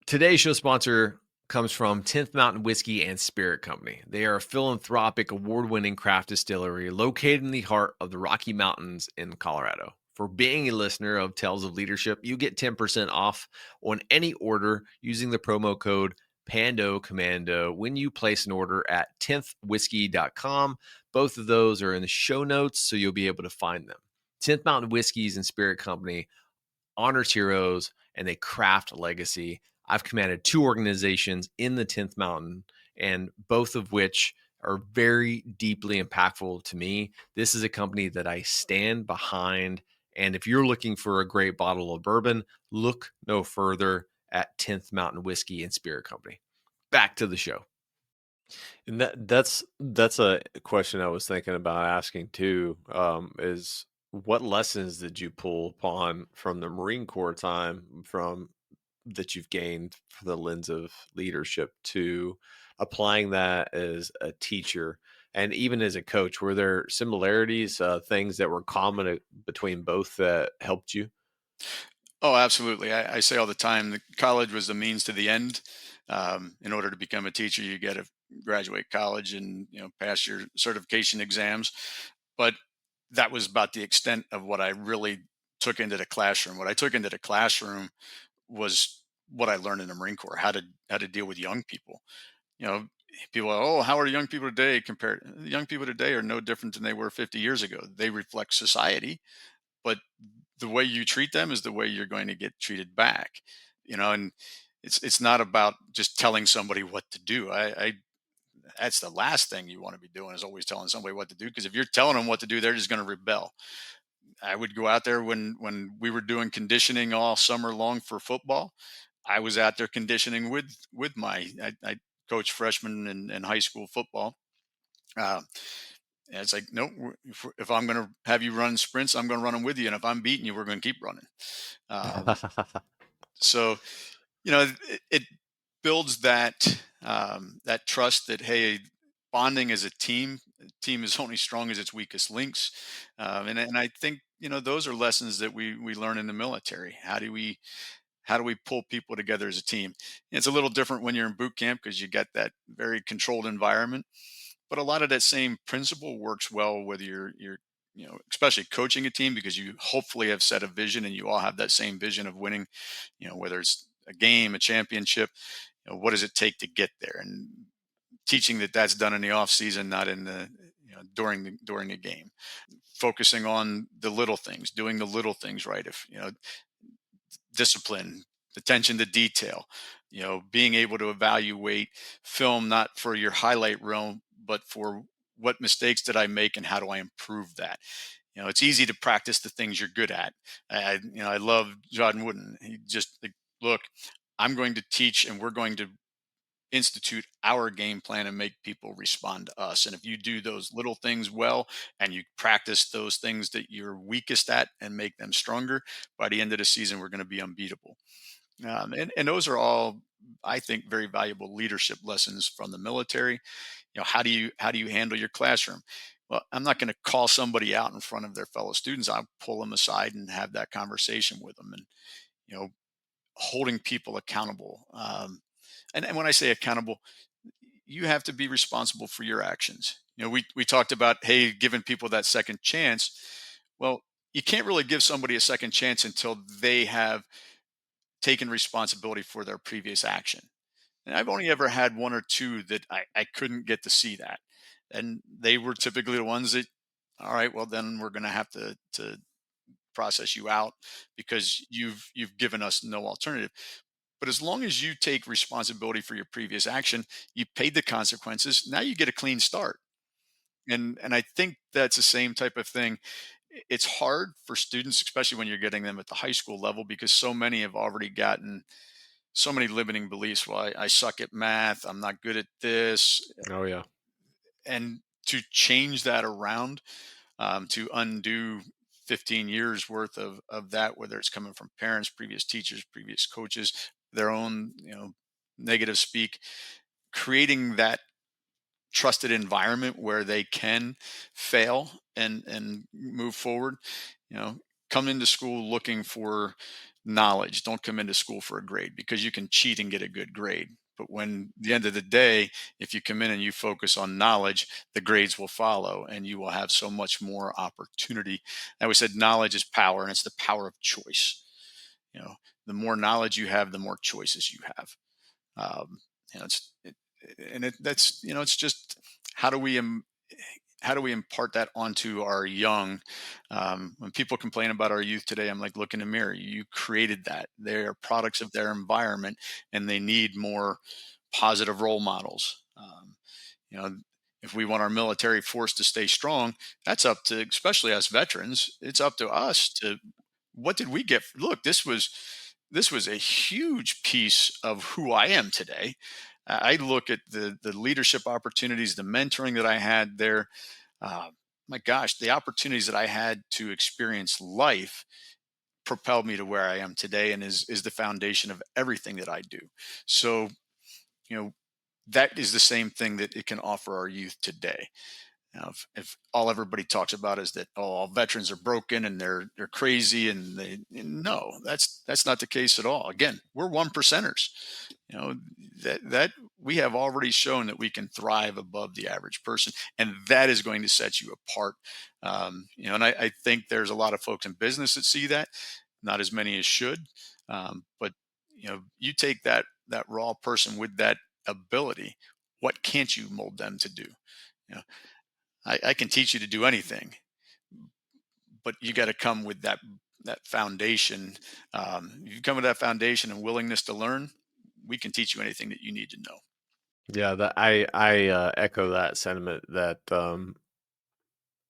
Today's show sponsor comes from 10th Mountain Whiskey and Spirit Company. They are a philanthropic, award winning craft distillery located in the heart of the Rocky Mountains in Colorado. For being a listener of Tales of Leadership, you get 10% off on any order using the promo code Pando Commando when you place an order at 10thwhiskey.com. Both of those are in the show notes, so you'll be able to find them. 10th Mountain Whiskeys and Spirit Company honors heroes and they craft legacy. I've commanded two organizations in the 10th Mountain, and both of which are very deeply impactful to me. This is a company that I stand behind. And if you're looking for a great bottle of bourbon, look no further at 10th Mountain Whiskey and Spirit Company. Back to the show. And that's a question I was thinking about asking too. Is what lessons did you pull upon from the Marine Corps time from that you've gained for the lens of leadership to applying that as a teacher and even as a coach? Were there similarities, things that were common between both that helped you? Oh, absolutely. I say all the time, the college was the means to the end. In order to become a teacher, you got to graduate college and pass your certification exams. But that was about the extent of what I really took into the classroom. What I took into the classroom was what I learned in the Marine Corps, how to deal with young people. You know, People are, oh, how are young people today compared? Young people today are no different than they were 50 years ago. They reflect society, but the way you treat them is the way you're going to get treated back. And it's not about just telling somebody what to do. I That's the last thing you want to be doing, is always telling somebody what to do, because if you're telling them what to do, they're just going to rebel. I would go out there when we were doing conditioning all summer long for football. I was out there conditioning with I coach freshmen in high school football. Uh, and it's like, nope. If I'm going to have you run sprints, I'm going to run them with you, and if I'm beating you, we're going to keep running. Um, so it builds that trust that, hey, bonding as a team is only strong as its weakest links. And I think those are lessons that we learn in the military. How do we pull people together as a team? It's a little different when you're in boot camp because you get that very controlled environment, but a lot of that same principle works well whether you're especially coaching a team, because you hopefully have set a vision and you all have that same vision of winning. Whether it's a game, a championship, what does it take to get there? And teaching that that's done in the off season, not in the during the game. Focusing on the little things, doing the little things right. If discipline, attention to detail, being able to evaluate film not for your highlight reel, but for what mistakes did I make and how do I improve that. It's easy to practice the things you're good at. I love John Wooden. He just like, look, I'm going to teach and we're going to institute our game plan and make people respond to us. And if you do those little things well and you practice those things that you're weakest at and make them stronger, by the end of the season, we're going to be unbeatable. And those are all, I think, very valuable leadership lessons from the military. How do you handle your classroom? Well, I'm not going to call somebody out in front of their fellow students. I'll pull them aside and have that conversation with them, and you know, holding people accountable. And when I say accountable, you have to be responsible for your actions. we talked about, hey, giving people that second chance. Well, you can't really give somebody a second chance until they have taken responsibility for their previous action. And I've only ever had one or two that I couldn't get to see that. And they were typically the ones that, all right, well, then we're going to have to process you out because you've given us no alternative. But as long as you take responsibility for your previous action, you paid the consequences. Now you get a clean start. And I think that's the same type of thing. It's hard for students, especially when you're getting them at the high school level, because so many have already gotten so many limiting beliefs. Well, I suck at math. I'm not good at this. Oh yeah. And to change that around, to undo 15 years worth of that, whether it's coming from parents, previous teachers, previous coaches, their own, negative speak, creating that trusted environment where they can fail and move forward. you know Come into school looking for knowledge. Don't come into school for a grade, because you can cheat and get a good grade. But when the end of the day, if you come in and you focus on knowledge, the grades will follow and you will have so much more opportunity. I always said knowledge is power, and it's the power of choice. you know the more knowledge you have, the more choices you have. um, it's and that's, it's just, how do we how do we impart that onto our young? When people complain about our youth today, I'm like, look in the mirror. You created that. They're products of their environment, and they need more positive role models. You know, if we want our military force to stay strong, that's up to, especially us veterans. It's up to us to, what did we get? Look, this was a huge piece of who I am today. I look at the leadership opportunities, the mentoring that I had there. uh, my gosh, the opportunities that I had to experience life propelled me to where I am today, and is the foundation of everything that I do. So, you know, that is the same thing that it can offer our youth today. If all everybody talks about is that, oh, all veterans are broken and they're crazy, and no, that's not the case at all. Again, we're one percenters. You know that we have already shown that we can thrive above the average person, and that is going to set you apart. And I think there's a lot of folks in business that see that, not as many as should. But you take that raw person with that ability. What can't you mold them to do? You know, I can teach you to do anything, but you got to come with that foundation. If you come with that foundation and willingness to learn, we can teach you anything that you need to know. Yeah, that I echo that sentiment that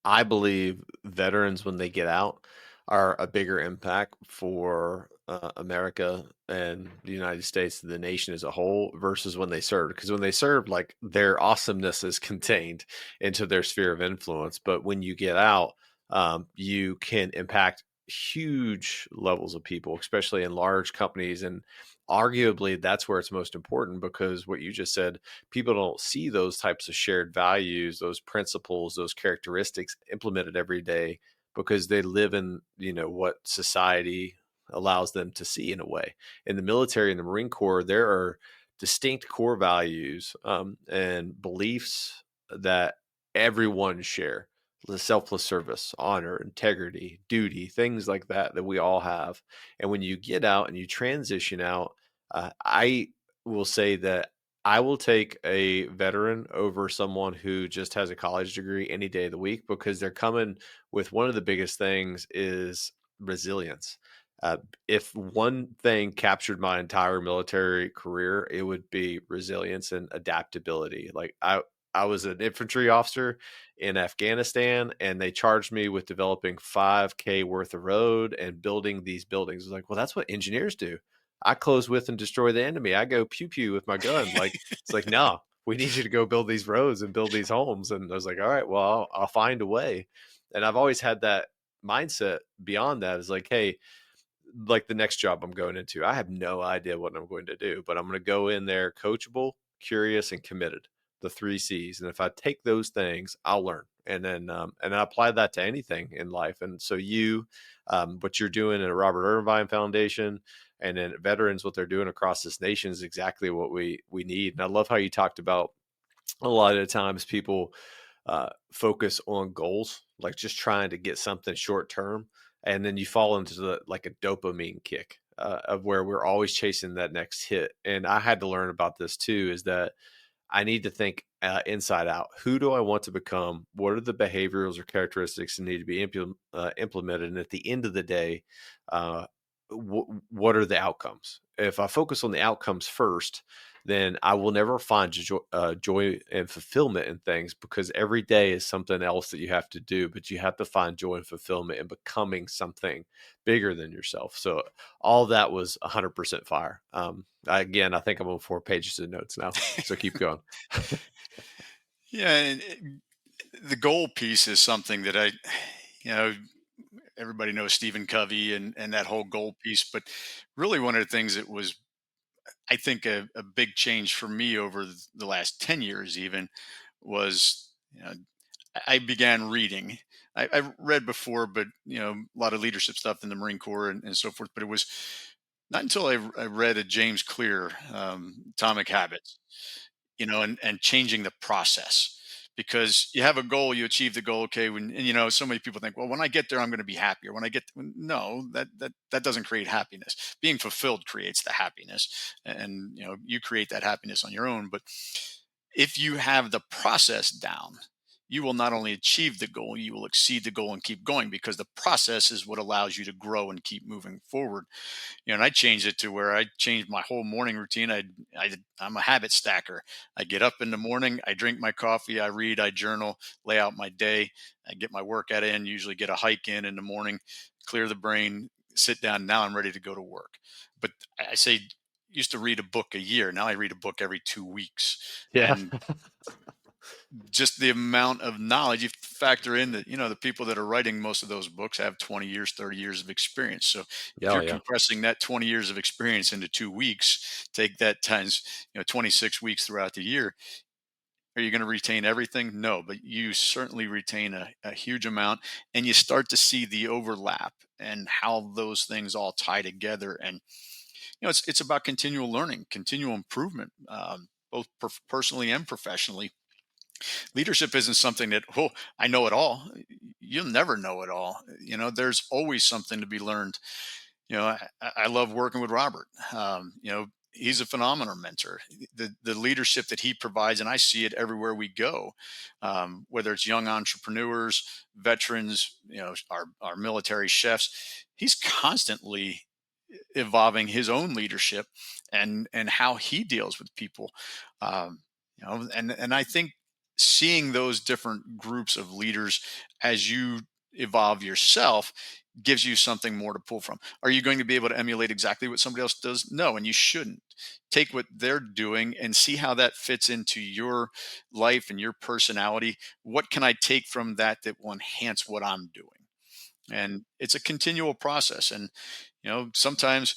I believe veterans, when they get out, are a bigger impact for America and the United States, the nation as a whole, versus when they served. Because when they served, like, their awesomeness is contained into their sphere of influence. But when you get out, you can impact huge levels of people, especially in large companies. And arguably, that's where it's most important, because what you just said, people don't see those types of shared values, those principles, those characteristics implemented every day, because they live in, what society allows them to see in a way. In the military and the Marine Corps, there are distinct core values and beliefs that everyone share. The selfless service, honor, integrity, duty, things like that we all have. And when you get out and you transition out, I will say that I will take a veteran over someone who just has a college degree any day of the week, because they're coming with, one of the biggest things is resilience. Uh, if one thing captured my entire military career, it would be resilience and adaptability. Like, I was an infantry officer in Afghanistan, and they charged me with developing 5K worth of road and building these buildings. I was like, well, that's what engineers do. I close with and destroy the enemy. I go pew pew with my gun. Like, it's like, no, we need you to go build these roads and build these homes. And I was like, all right, well, I'll find a way. And I've always had that mindset beyond that, is like, hey, like the next job I'm going into, I have no idea what I'm going to do, but I'm going to go in there coachable, curious, and committed. The 3 C's. And if I take those things, I'll learn. And then, and I apply that to anything in life. And so what you're doing in a Robert Irvine Foundation, and then veterans, what they're doing across this nation, is exactly what we need. And I love how you talked about, a lot of the times people focus on goals, like just trying to get something short term, and then you fall into like a dopamine kick of where we're always chasing that next hit. And I had to learn about this too, is that I need to think inside out. Who do I want to become? What are the behaviors or characteristics that need to be implemented? And at the end of the day, uh, what are the outcomes? If I focus on the outcomes first, then I will never find joy and fulfillment in things, because every day is something else that you have to do. But you have to find joy and fulfillment in becoming something bigger than yourself. So all that was 100% fire. Again, I think I'm on 4 pages of notes now. So keep going. Yeah, and the goal piece is something that you know, everybody knows Stephen Covey and that whole goal piece, but really one of the things that was, I think, a big change for me over the last 10 years even was, I began reading. I read before, but a lot of leadership stuff in the Marine Corps and so forth. But it was not until I read a James Clear, Atomic Habits, and changing the process. Because you have a goal, you achieve the goal. Okay, and so many people think, well, when I get there, I'm going to be happier. When I get, no, that doesn't create happiness. Being fulfilled creates the happiness, and you create that happiness on your own. But if you have the process down, you will not only achieve the goal, you will exceed the goal and keep going, because the process is what allows you to grow and keep moving forward. And I changed it to where I changed my whole morning routine. I'm a habit stacker. I get up in the morning, I drink my coffee, I read, I journal, lay out my day, I get my workout in, usually get a hike in the morning, clear the brain, sit down. Now I'm ready to go to work. But I say, used to read a book a year. Now I read a book every 2 weeks. Yeah. And just the amount of knowledge, you factor in that the people that are writing most of those books have 20 years, 30 years of experience. So if Yeah. Oh, you're yeah. compressing that 20 years of experience into 2 weeks, take that times 26 weeks throughout the year, are you going to retain everything? No, but you certainly retain a huge amount, and you start to see the overlap and how those things all tie together. And it's about continual learning, continual improvement, both personally and professionally. Leadership isn't something that, oh, I know it all. You'll never know it all. There's always something to be learned. I love working with Robert. He's a phenomenal mentor. The leadership that he provides, and I see it everywhere we go, whether it's young entrepreneurs, veterans, our military chefs. He's constantly evolving his own leadership and how he deals with people. And I think seeing those different groups of leaders as you evolve yourself gives you something more to pull from. Are you going to be able to emulate exactly what somebody else does? No, and you shouldn't. Take what they're doing and see how that fits into your life and your personality. What can I take from that will enhance what I'm doing? And it's a continual process. And sometimes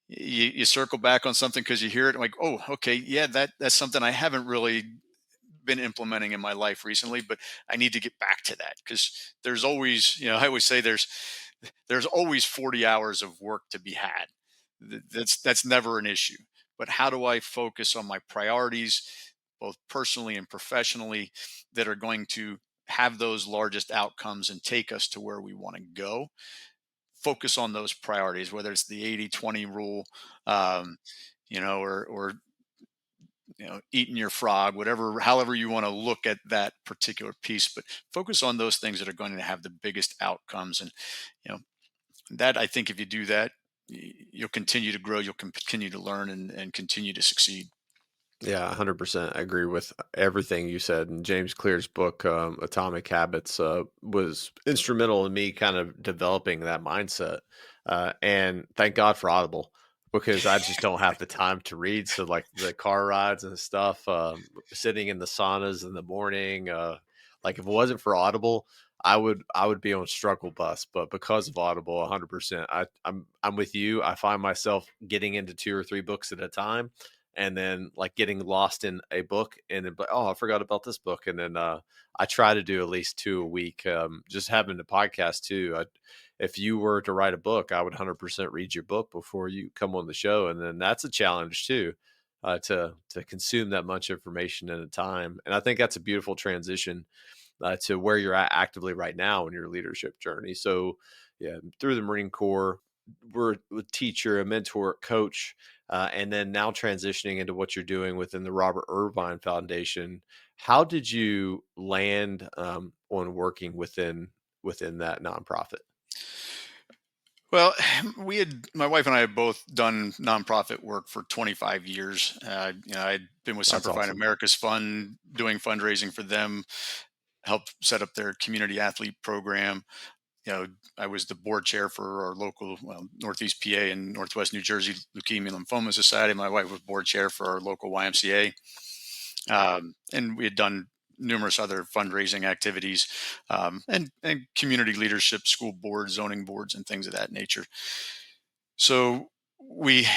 you circle back on something because you hear it, and like, oh, okay, yeah, that's something I haven't really been implementing in my life recently, but I need to get back to that, because there's always, I always say there's always 40 hours of work to be had. That's never an issue. But how do I focus on my priorities, both personally and professionally, that are going to have those largest outcomes and take us to where we want to go? Focus on those priorities, whether it's the 80-20 rule, um, or eating your frog, whatever, however you want to look at that particular piece. But focus on those things that are going to have the biggest outcomes. And you know that, I think, if you do that, you'll continue to grow, you'll continue to learn, and continue to succeed. Yeah, 100%. I agree with everything you said. And James Clear's book, Atomic Habits, was instrumental in me kind of developing that mindset. And thank God for Audible, because I just don't have the time to read. So, like the car rides and stuff, sitting in the saunas in the morning, like if it wasn't for Audible, I would be on struggle bus. But because of Audible, 100%, I'm with you. I find myself getting into 2 or 3 books at a time, and then like getting lost in a book, and then, oh, I forgot about this book. And then I try to do at least 2 a week. Just having the podcast too. If you were to write a book, I would 100% read your book before you come on the show. And then that's a challenge too, to consume that much information at a time. And I think that's a beautiful transition to where you're at actively right now in your leadership journey. So, yeah, through the Marine Corps, we're a teacher, a mentor, coach, and then now transitioning into what you're doing within the Robert Irvine Foundation. How did you land on working within that nonprofit? Well, my wife and I have both done nonprofit work for 25 years. I'd been with That's Semper Fi awesome. America's Fund doing fundraising for them, helped set up their community athlete program. You know, I was the board chair for our local, well, Northeast PA and Northwest New Jersey Leukemia and Lymphoma Society. My wife was board chair for our local YMCA. And we had done numerous other fundraising activities, and community leadership, school boards, zoning boards, and things of that nature. So we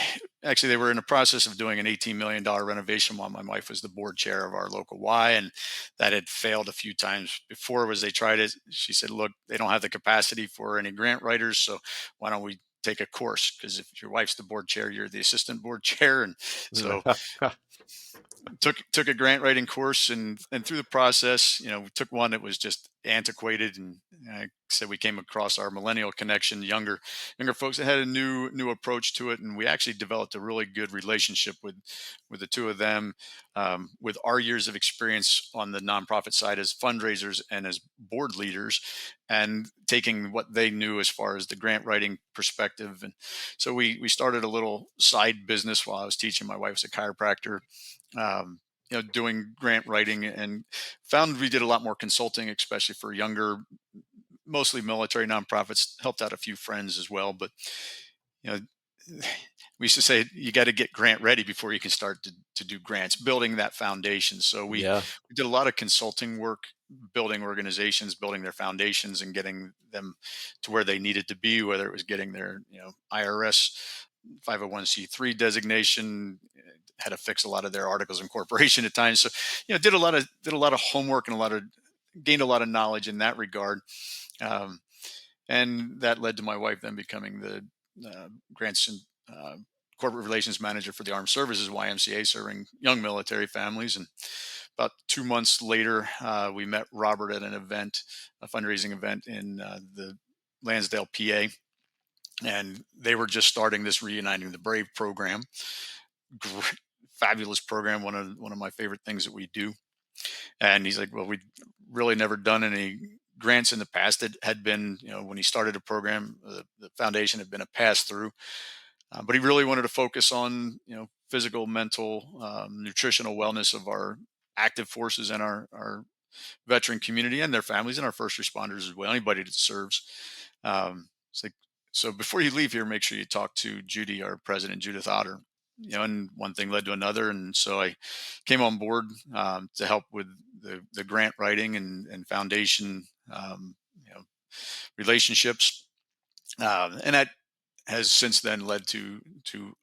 actually, they were in the process of doing an $18 million renovation while my wife was the board chair of our local Y, and that had failed a few times before. Was they tried it, she said, look, they don't have the capacity for any grant writers, so why don't we take a course, because if your wife's the board chair, you're the assistant board chair. And so took a grant writing course, and through the process, we took one that was just antiquated, and I said we came across our millennial connection, younger folks that had a new approach to it, and we actually developed a really good relationship with the two of them, with our years of experience on the nonprofit side as fundraisers and as board leaders, and taking what they knew as far as the grant writing perspective. And so we started a little side business while I was teaching. My wife's a chiropractor, doing grant writing, and found we did a lot more consulting, especially for younger, mostly military nonprofits. Helped out a few friends as well, but you know, we used to say you got to get grant ready before you can start to do grants, building that foundation. So Yeah. we did a lot of consulting work, building organizations, building their foundations, and getting them to where they needed to be, whether it was getting their IRS 501c3 designation, had to fix a lot of their articles of incorporation at times. So, did a lot of homework, and gained a lot of knowledge in that regard. Um, and that led to my wife then becoming the grants and corporate relations manager for the Armed Services YMCA, serving young military families. And about 2 months later, we met Robert at an event, a fundraising event in the Lansdale, PA, and they were just starting this Reuniting the Brave program. Great, fabulous program. One of my favorite things that we do. And he's like, well, we'd really never done any grants in the past. It had been, when he started a program, the foundation had been a pass through, but he really wanted to focus on, physical, mental, nutritional wellness of our active forces and our veteran community and their families and our first responders as well, anybody that serves. It's like, so before you leave here, make sure you talk to Judy, our president, Judith Otter. And one thing led to another, and so I came on board to help with the grant writing and foundation, you know, relationships, and that has since then led to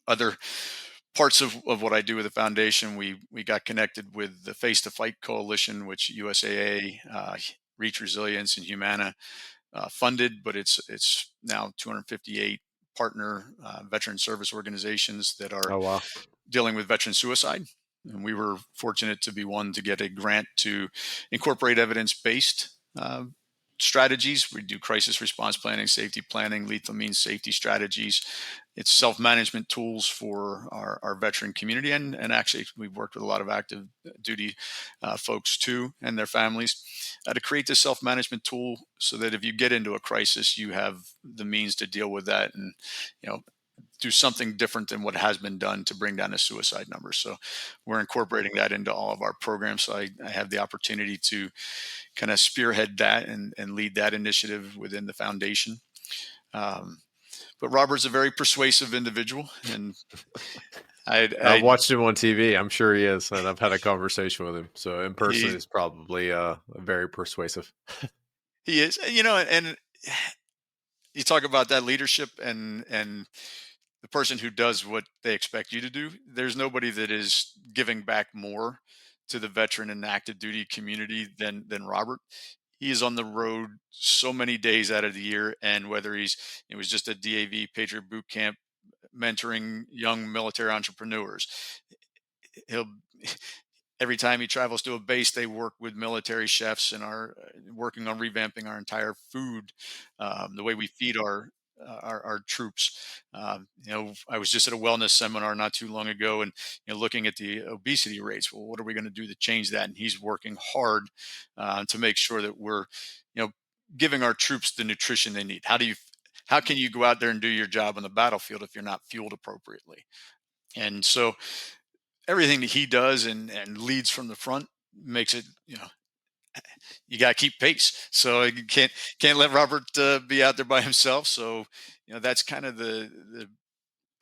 other parts of what I do with the foundation. We got connected with the Face to Fight Coalition, which USAA, Reach Resilience, and Humana funded, but it's now 258 partner veteran service organizations that are Oh, wow. dealing with veteran suicide. And we were fortunate to be one to get a grant to incorporate evidence-based strategies. We do crisis response planning, safety planning, lethal means safety strategies. It's self-management tools for our veteran community. And actually, we've worked with a lot of active duty folks too, and their families, to create this self-management tool so that if you get into a crisis, you have the means to deal with that, and you know do something different than what has been done to bring down the suicide numbers. So we're incorporating that into all of our programs. So I have the opportunity to kind of spearhead that and lead that initiative within the foundation. Um, but Robert's a very persuasive individual, and I've I watched him on TV. I'm sure he is, and I've had a conversation with him. So in person, he he's probably very persuasive. he is, and you talk about that leadership and the person who does what they expect you to do. There's nobody that is giving back more to the veteran and active duty community than Robert. He is on the road so many days out of the year, and whether it was just a DAV Patriot Boot Camp mentoring young military entrepreneurs, he'll every time he travels to a base, they work with military chefs and are working on revamping our entire food, the way we feed our troops. I was just at a wellness seminar not too long ago, and looking at the obesity rates. Well, what are we going to do to change that? And he's working hard to make sure that we're, you know, giving our troops the nutrition they need. How can you go out there and do your job on the battlefield if you're not fueled appropriately? And so everything that he does and leads from the front makes it, you got to keep pace. So you can't let Robert be out there by himself. So that's kind of the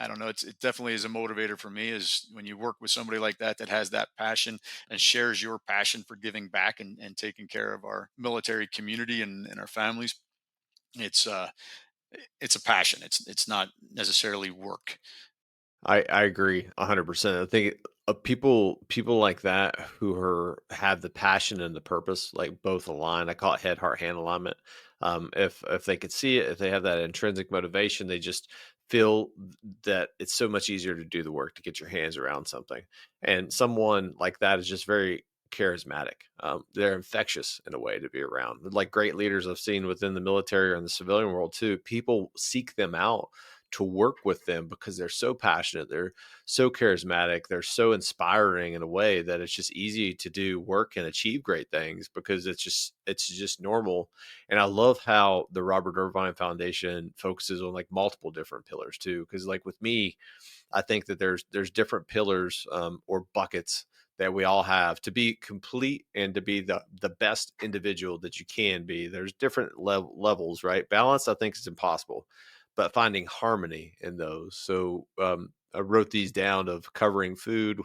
I don't know. It definitely is a motivator for me, is when you work with somebody like that has that passion and shares your passion for giving back and taking care of our military community and our families. It's it's a passion. It's not necessarily work. I agree 100%. I think people like that who have the passion and the purpose, like both aligned. I call it head, heart, hand alignment. If they could see it, if they have that intrinsic motivation, they just feel that it's so much easier to do the work to get your hands around something. And someone like that is just very charismatic. They're infectious in a way to be around. Like great leaders I've seen within the military or in the civilian world too. People seek them out to work with them because they're so passionate, they're so charismatic, they're so inspiring in a way that it's just easy to do work and achieve great things because it's just normal. And I love how the Robert Irvine Foundation focuses on like multiple different pillars too. Because like with me, I think that there's different pillars or buckets that we all have to be complete and to be the best individual that you can be. There's different levels, right? Balance, I think, is impossible, but finding harmony in those. So I wrote these down of covering food,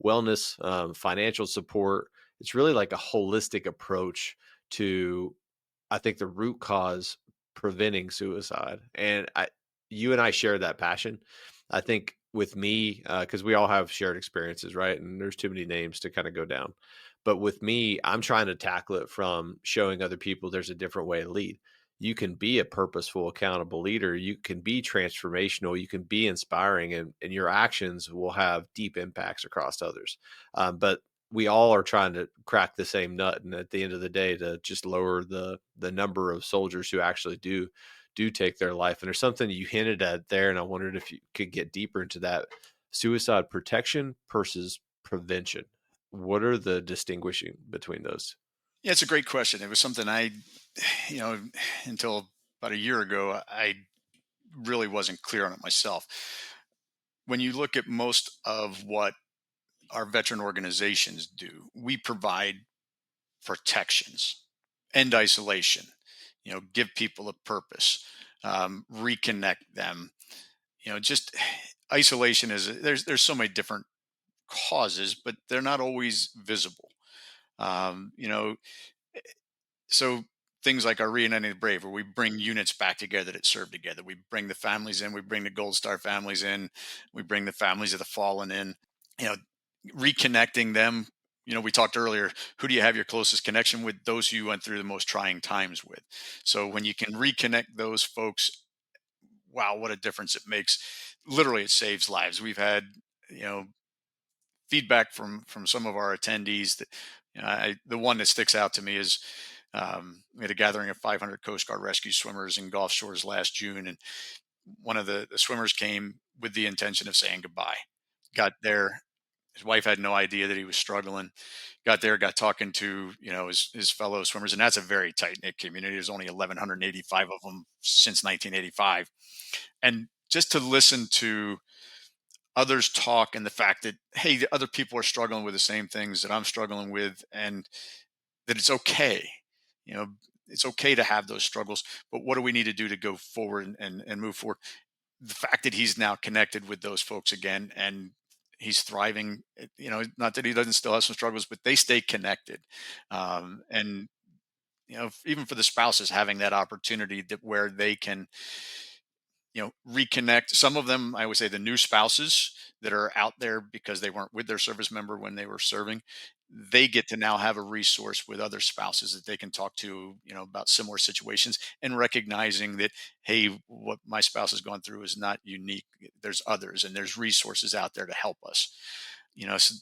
wellness, financial support. It's really like a holistic approach to, I think, the root cause preventing suicide. And you and I share that passion. I think with me, because we all have shared experiences, right? And there's too many names to kind of go down. But with me, I'm trying to tackle it from showing other people there's a different way to lead. You can be a purposeful, accountable leader. You can be transformational. You can be inspiring, and your actions will have deep impacts across others. But we all are trying to crack the same nut, and at the end of the day, to just lower the number of soldiers who actually do take their life. And there's something you hinted at there, and I wondered if you could get deeper into that: suicide protection versus prevention. What are the distinguishing between those? Yeah, it's a great question. It was something you know, until about a year ago, I really wasn't clear on it myself. When you look at most of what our veteran organizations do, we provide protections, end isolation, give people a purpose, reconnect them. Just isolation there's so many different causes, but they're not always visible. Um, you know, so things like our reuniting the brave, where we bring units back together that serve together. We bring the families in. We bring the Gold Star families in. We bring the families of the fallen in. You know, reconnecting them. We talked earlier. Who do you have your closest connection with? Those who you went through the most trying times with. So when you can reconnect those folks, wow, what a difference it makes. Literally, it saves lives. We've had, you know, feedback from some of our attendees that, the one that sticks out to me is, we had a gathering of 500 Coast Guard rescue swimmers in Gulf Shores last June, and one of the swimmers came with the intention of saying goodbye. Got there, his wife had no idea that he was struggling. Got there, got talking to his fellow swimmers, and that's a very tight knit community. There's only 1,185 of them since 1985, and just to listen to others talk, and the fact that, hey, the other people are struggling with the same things that I'm struggling with, and that it's okay. You know, it's okay to have those struggles, but what do we need to do to go forward and move forward? The fact that he's now connected with those folks again, and he's thriving, not that he doesn't still have some struggles, but they stay connected. And even for the spouses, having that opportunity that where they can reconnect. Some of them, I would say, the new spouses that are out there because they weren't with their service member when they were serving, they get to now have a resource with other spouses that they can talk to, about similar situations, and recognizing that, hey, what my spouse has gone through is not unique. There's others, and there's resources out there to help us. So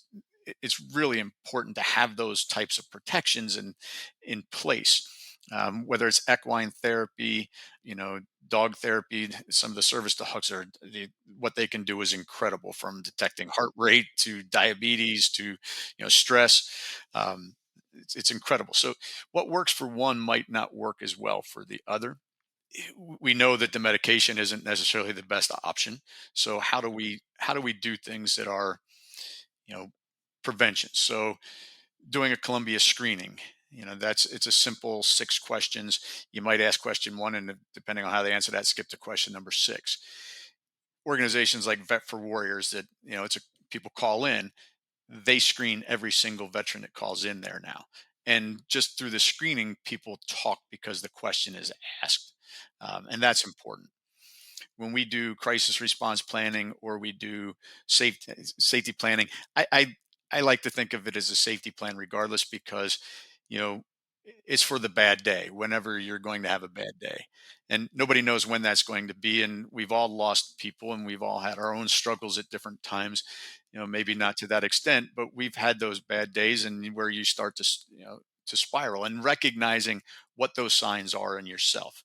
it's really important to have those types of protections in place. Whether it's equine therapy, you know, dog therapy, some of the service dogs what they can do is incredible, from detecting heart rate to diabetes to, stress. It's incredible. So what works for one might not work as well for the other. We know that the medication isn't necessarily the best option. So how do we do things that are, you know, prevention? So doing a Columbia screening, it's a simple 6 questions. You might ask question one, and depending on how they answer that, skip to question number 6. Organizations like Vet for Warriors, that, people call in, they screen every single veteran that calls in there now. And just through the screening, people talk because the question is asked. And that's important. When we do crisis response planning, or we do safety planning, I like to think of it as a safety plan regardless, because, you know it's for the bad day, whenever you're going to have a bad day, and nobody knows when that's going to be. And we've all lost people, and we've all had our own struggles at different times. Maybe not to that extent, but we've had those bad days, and where you start to spiral, and recognizing what those signs are in yourself.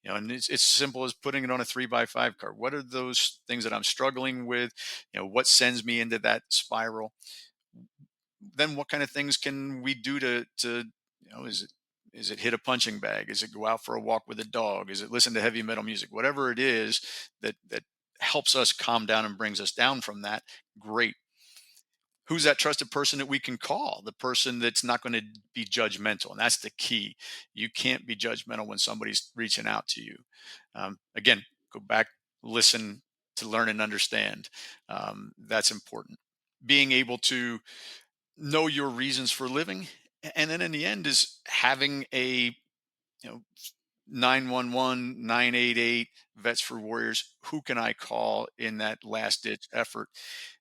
And it's simple as putting it on a 3x5 card. What are those things that I'm struggling with? What sends me into that spiral? Then what kind of things can we do is it hit a punching bag? Is it go out for a walk with a dog? Is it listen to heavy metal music? Whatever it is that helps us calm down and brings us down from that, great. Who's that trusted person that we can call? The person that's not going to be judgmental. And that's the key. You can't be judgmental when somebody's reaching out to you. Again, go back, listen to learn and understand. That's important. Being able to know your reasons for living. And then in the end is having a, you know 911, 988, Vets for Warriors. Who can I call in that last ditch effort?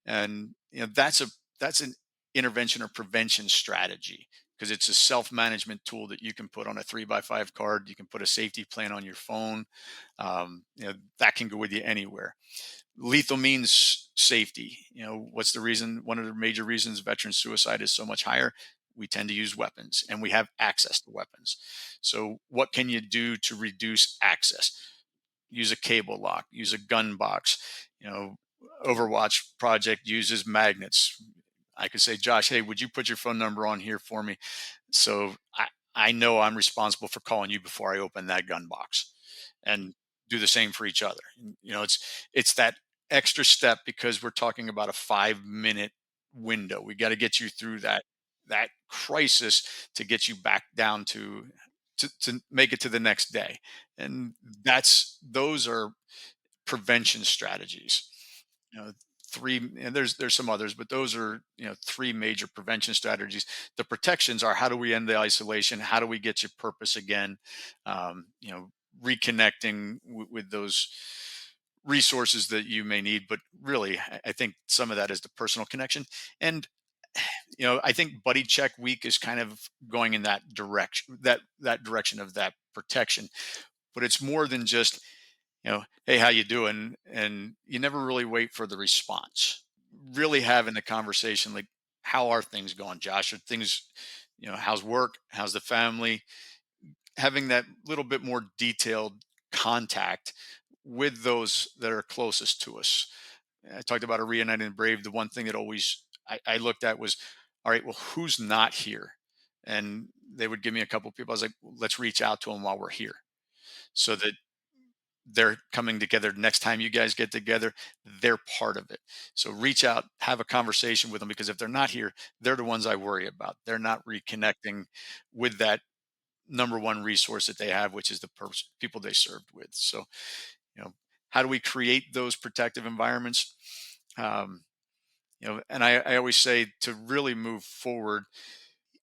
And that's an intervention or prevention strategy, because it's a self-management tool that you can put on a 3x5 card. You can put a safety plan on your phone. That can go with you anywhere. Lethal means safety. What's the reason? One of the major reasons veteran suicide is so much higher. We tend to use weapons, and we have access to weapons. So what can you do to reduce access? Use a cable lock, use a gun box. you know Overwatch project uses magnets. I could say, Josh, hey, would you put your phone number on here for me? So I know I'm responsible for calling you before I open that gun box, and do the same for each other. It's that extra step, because we're talking about a 5-minute window. We got to get you through that crisis to get you back down to make it to the next day. And those are prevention strategies. you know Three, and there's some others, but those are, three major prevention strategies. The protections are, how do we end the isolation? How do we get your purpose again? Reconnecting with those resources that you may need. But really, I think some of that is the personal connection. And I think Buddy Check Week is kind of going in that direction, that direction of that protection. But it's more than just, hey, how you doing? And you never really wait for the response. Really having the conversation, like, how are things going, Josh? Are things, how's work? How's the family? Having that little bit more detailed contact with those that are closest to us. I talked about a reuniting the brave. The one thing that always I looked at was, all right, well, who's not here? And they would give me a couple of people. I was like, well, let's reach out to them while we're here, so that they're coming together. Next time you guys get together, they're part of it. So reach out, have a conversation with them, because if they're not here, they're the ones I worry about. They're not reconnecting with that number one resource that they have, which is the people they served with. So, how do we create those protective environments? And I always say, to really move forward,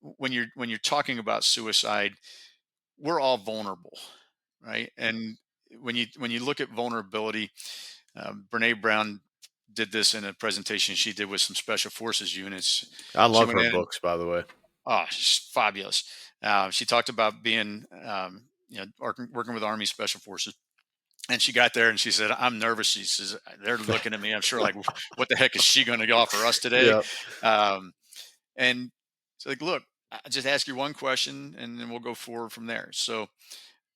when you're talking about suicide, we're all vulnerable, right? And when you look at vulnerability, Brene Brown did this in a presentation she did with some special forces units. I She love went her in. books, by the way. Oh, she's fabulous. She talked about being, working with Army Special Forces. And she got there and she said, I'm nervous. She says, they're looking at me, I'm sure, like, what the heck is she going to offer us today? Yeah. Um, And it's like, look, I just ask you one question and then we'll go forward from there. So,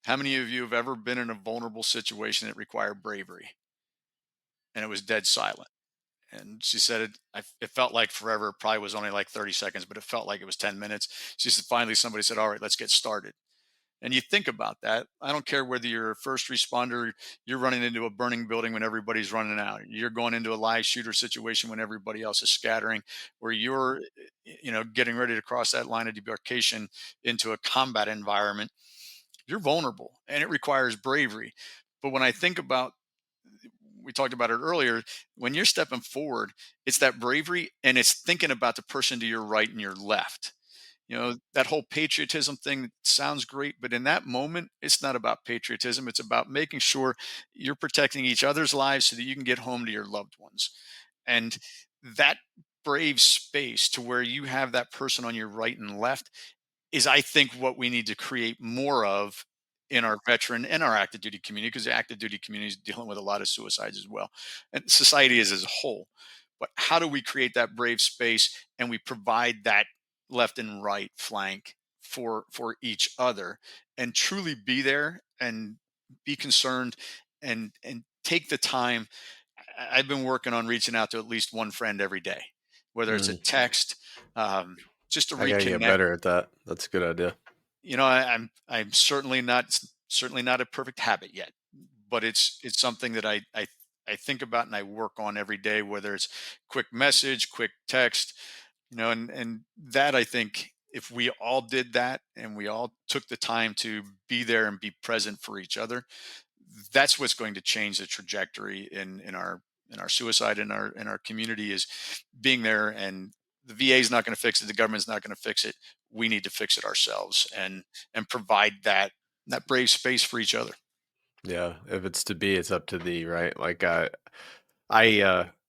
how many of you have ever been in a vulnerable situation that required bravery and it was dead silent? And she said it felt like forever. It probably was only like 30 seconds, but it felt like it was 10 minutes. She said, finally, somebody said, all right, let's get started. And you think about that. I don't care whether you're a first responder, you're running into a burning building when everybody's running out. You're going into a live shooter situation when everybody else is scattering, where you're, getting ready to cross that line of demarcation into a combat environment. You're vulnerable and it requires bravery. But when I think about, we talked about it earlier, when you're stepping forward, it's that bravery and it's thinking about the person to your right and your left. That whole patriotism thing sounds great, but in that moment, it's not about patriotism. It's about making sure you're protecting each other's lives so that you can get home to your loved ones. And that brave space to where you have that person on your right and left is, I think, what we need to create more of in our veteran and our active duty community, because the active duty community is dealing with a lot of suicides as well, and society is as a whole. But how do we create that brave space and we provide that left and right flank for each other and truly be there and be concerned and take the time. I've been working on reaching out to at least one friend every day, whether it's a Mm, text, um, just to I gotta get reconnect. better at that. That's a good idea. I'm certainly not a perfect habit yet, but it's something that I think about and I work on every day, whether it's quick message, quick text, and that, I think, if we all did that and we all took the time to be there and be present for each other, that's what's going to change the trajectory in our suicide in our community, is being there. And the VA is not going to fix it, the government's not going to fix it. We need to fix it ourselves and provide that brave space for each other. Yeah, if it's to be, it's up to thee, right? Like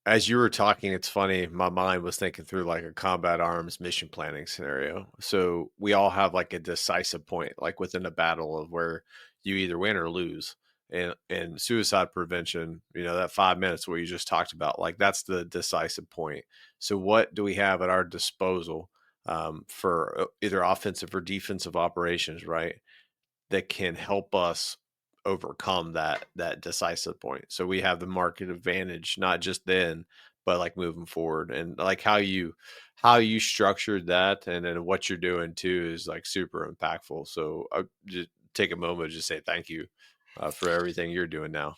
as you were talking, it's funny, my mind was thinking through like a combat arms mission planning scenario. So we all have like a decisive point, like within a battle of where you either win or lose. And suicide prevention, that 5 minutes where you just talked about, like that's the decisive point. So what do we have at our disposal for either offensive or defensive operations, right? That can help us overcome that decisive point. So we have the market advantage, not just then, but like moving forward. And like how you structured that and then what you're doing too is like super impactful. So I just take a moment to just say thank you for everything you're doing now.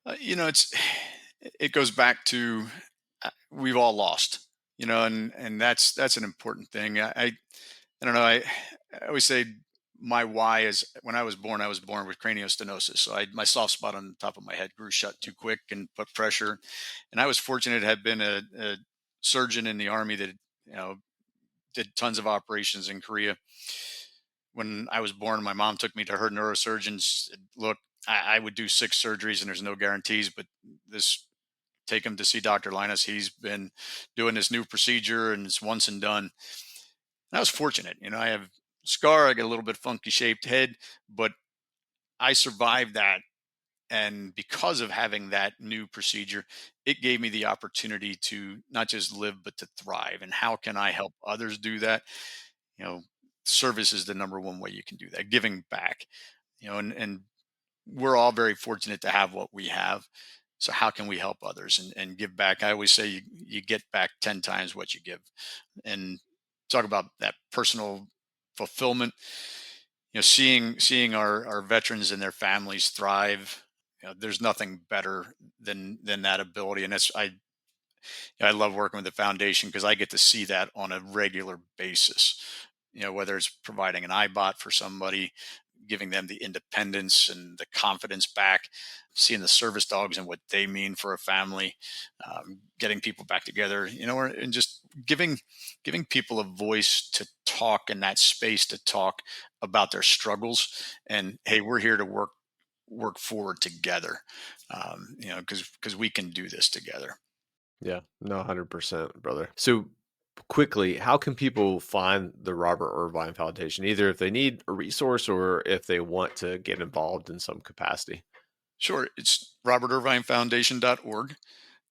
It goes back to, we've all lost, and that's an important thing. I don't know. I always say my why is, when I was born with craniostenosis. So my soft spot on the top of my head grew shut too quick and put pressure. And I was fortunate to have been a surgeon in the army that, did tons of operations in Korea. When I was born, my mom took me to her neurosurgeon. She said, look, I would do 6 surgeries and there's no guarantees, but this, take him to see Dr. Linus. He's been doing this new procedure and it's once and done. I was fortunate. I have a scar, I got a little bit funky shaped head, but I survived that. And because of having that new procedure, it gave me the opportunity to not just live, but to thrive. And how can I help others do that? You know, Service is the number one way you can do that, giving back, and we're all very fortunate to have what we have. So how can we help others and give back? I always say you get back 10 times what you give. And talk about that personal fulfillment, seeing our veterans and their families thrive. There's nothing better than that ability. And I love working with the foundation because I get to see that on a regular basis. Whether it's providing an iBot for somebody, giving them the independence and the confidence back, seeing the service dogs and what they mean for a family, getting people back together, and just giving people a voice to talk, in that space to talk about their struggles. And hey, we're here to work forward together, because we can do this together. Yeah, no, 100%, brother. So quickly, how can people find the Robert Irvine Foundation, either if they need a resource or if they want to get involved in some capacity? Sure, it's robertirvinefoundation.org.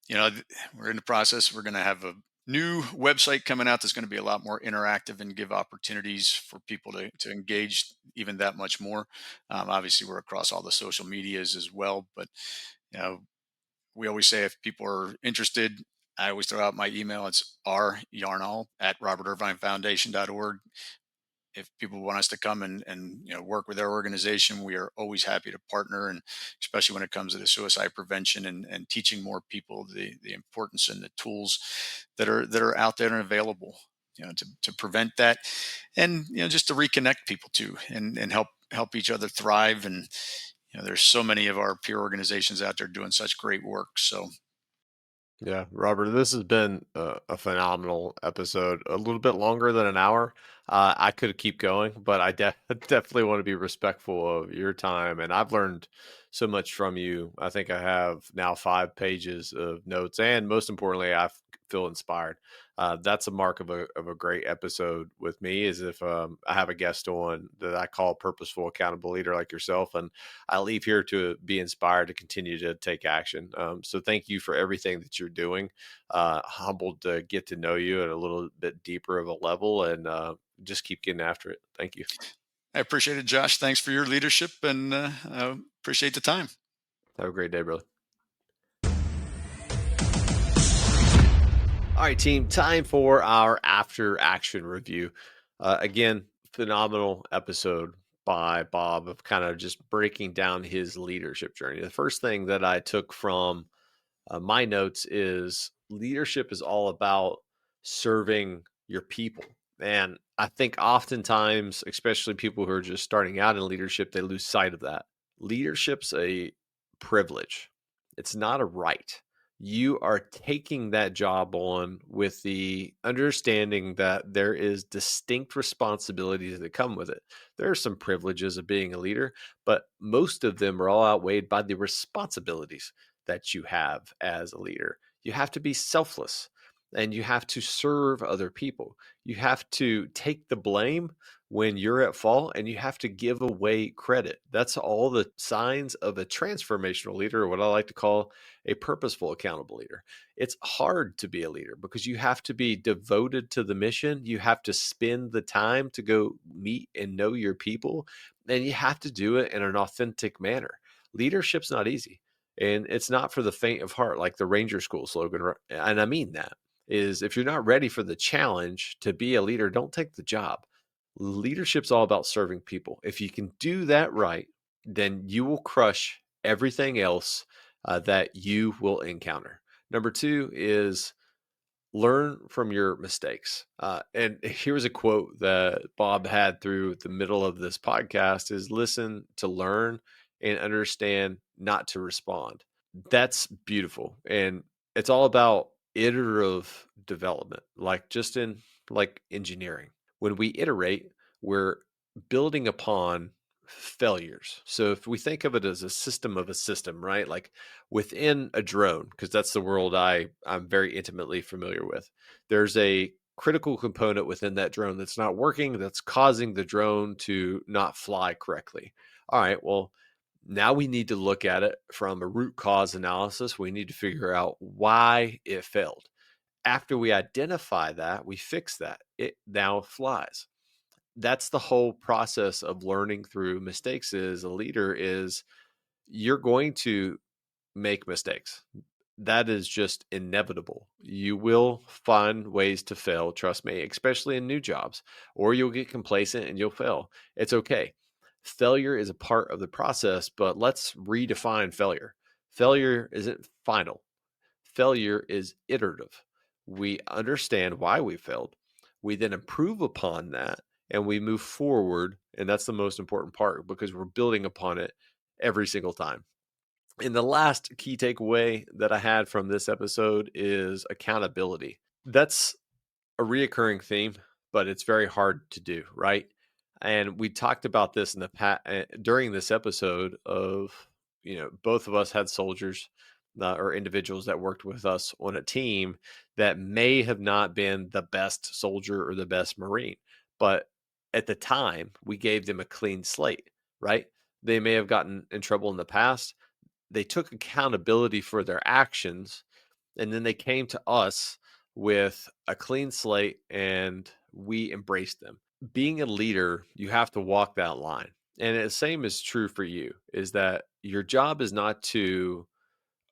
We're in the process. We're going to have new website coming out that's going to be a lot more interactive and give opportunities for people to engage even that much more. Obviously, we're across all the social medias as well, but you know, we always say if people are interested, I always throw out my email. It's ryarnall@robertirvinefoundation.org. If people want us to come and work with their organization, we are always happy to partner, and especially when it comes to the suicide prevention and teaching more people the importance and the tools that are out there and available, to prevent that, and just to reconnect people too, and help each other thrive. And there's so many of our peer organizations out there doing such great work. So Yeah, Robert, this has been a phenomenal episode. A little bit longer than an hour. I could keep going, but I definitely want to be respectful of your time. And I've learned so much from you. I think I have now 5 pages of notes, and most importantly, feel inspired. That's a mark of a great episode with me. Is if I have a guest on that I call purposeful accountable leader like yourself, and I leave here to be inspired to continue to take action. So thank you for everything that you're doing. Humbled to get to know you at a little bit deeper of a level, and just keep getting after it. Thank you. I appreciate it, Josh. Thanks for your leadership, and I appreciate the time. Have a great day, brother. All right, team, time for our after action review. Again, phenomenal episode by Bob of kind of just breaking down his leadership journey. The first thing that I took from my notes is leadership is all about serving your people. And I think oftentimes, especially people who are just starting out in leadership, they lose sight of that. Leadership's a privilege, it's not a right. You are taking that job on with the understanding that there is distinct responsibilities that come with it. There are some privileges of being a leader, but most of them are all outweighed by the responsibilities that you have as a leader. You have to be selfless and you have to serve other people. You have to take the blame when you're at fault, and you have to give away credit. That's all the signs of a transformational leader, or what I like to call a purposeful accountable leader. It's hard to be a leader because you have to be devoted to the mission. You have to spend the time to go meet and know your people, and you have to do it in an authentic manner. Leadership's not easy. And it's not for the faint of heart, like the Ranger School slogan. And I mean that is, if you're not ready for the challenge to be a leader, don't take the job. Leadership's all about serving people. If you can do that right, then you will crush everything else that you will encounter. Number two is learn from your mistakes. And here's a quote that Bob had through the middle of this podcast is listen to learn and understand, not to respond. That's beautiful. And it's all about iterative development, like just in like engineering. When we iterate, we're building upon failures. So if we think of it as a system of a system, right? Like within a drone, because that's the world I'm very intimately familiar with, there's a critical component within that drone that's not working, that's causing the drone to not fly correctly. All right, well, now we need to look at it from a root cause analysis. We need to figure out why it failed. After we identify that, we fix that. It now flies. That's the whole process of learning through mistakes as a leader is you're going to make mistakes. That is just inevitable. You will find ways to fail, trust me, especially in new jobs, or you'll get complacent and you'll fail. It's okay. Failure is a part of the process, but let's redefine failure. Failure isn't final. Failure is iterative. We understand why we failed. We then improve upon that and we move forward. And that's the most important part because we're building upon it every single time. And the last key takeaway that I had from this episode is accountability. That's a reoccurring theme, but it's very hard to do, right? And we talked about this in the past during this episode of, both of us had soldiers or individuals that worked with us on a team that may have not been the best soldier or the best Marine, but at the time we gave them a clean slate, right? They may have gotten in trouble in the past. They took accountability for their actions, and then they came to us with a clean slate and we embrace them. Being a leader, you have to walk that line. And the same is true for you, is that your job is not to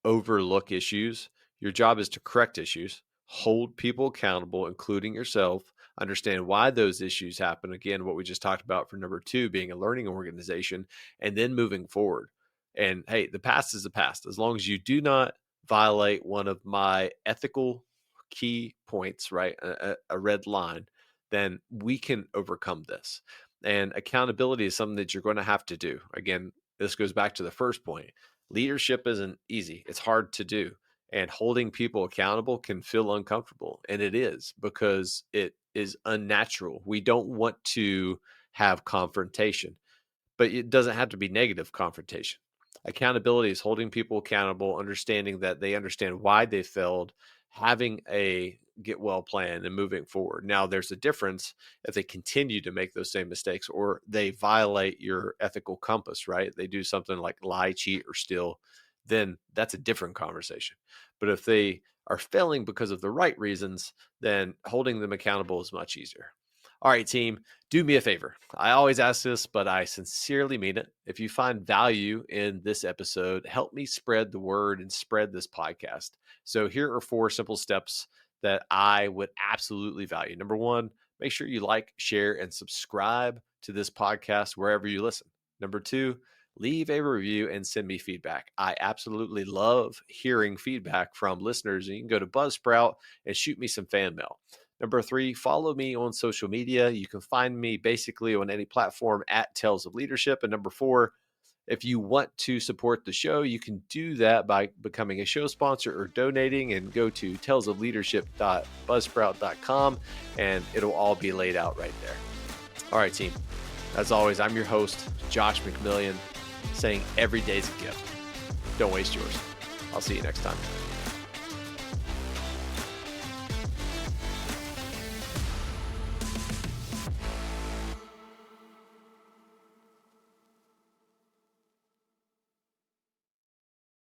overlook issues. Your job is to correct issues, hold people accountable, including yourself, understand why those issues happen. Again, what we just talked about for number 2, being a learning organization, and then moving forward. And hey, the past is the past. As long as you do not violate one of my ethical key points, right? A red line, then we can overcome this. And accountability is something that you're going to have to do. Again, this goes back to the first point. Leadership isn't easy. It's hard to do. And holding people accountable can feel uncomfortable. And it is, because it is unnatural. We don't want to have confrontation, but it doesn't have to be negative confrontation. Accountability is holding people accountable, understanding that they understand why they failed, having a get well plan, and moving forward. Now, there's a difference if they continue to make those same mistakes or they violate your ethical compass, right? They do something like lie, cheat, or steal, then that's a different conversation. But if they are failing because of the right reasons, then holding them accountable is much easier. All right, team, do me a favor. I always ask this, but I sincerely mean it. If you find value in this episode, help me spread the word and spread this podcast. So here are 4 simple steps that I would absolutely value. Number 1, make sure you like, share, and subscribe to this podcast wherever you listen. Number 2, leave a review and send me feedback. I absolutely love hearing feedback from listeners. And you can go to Buzzsprout and shoot me some fan mail. Number 3, follow me on social media. You can find me basically on any platform at Tales of Leadership. And number 4, if you want to support the show, you can do that by becoming a show sponsor or donating, and go to talesofleadership.buzzsprout.com and it'll all be laid out right there. All right, team. As always, I'm your host, Josh McMillian, saying every day's a gift. Don't waste yours. I'll see you next time.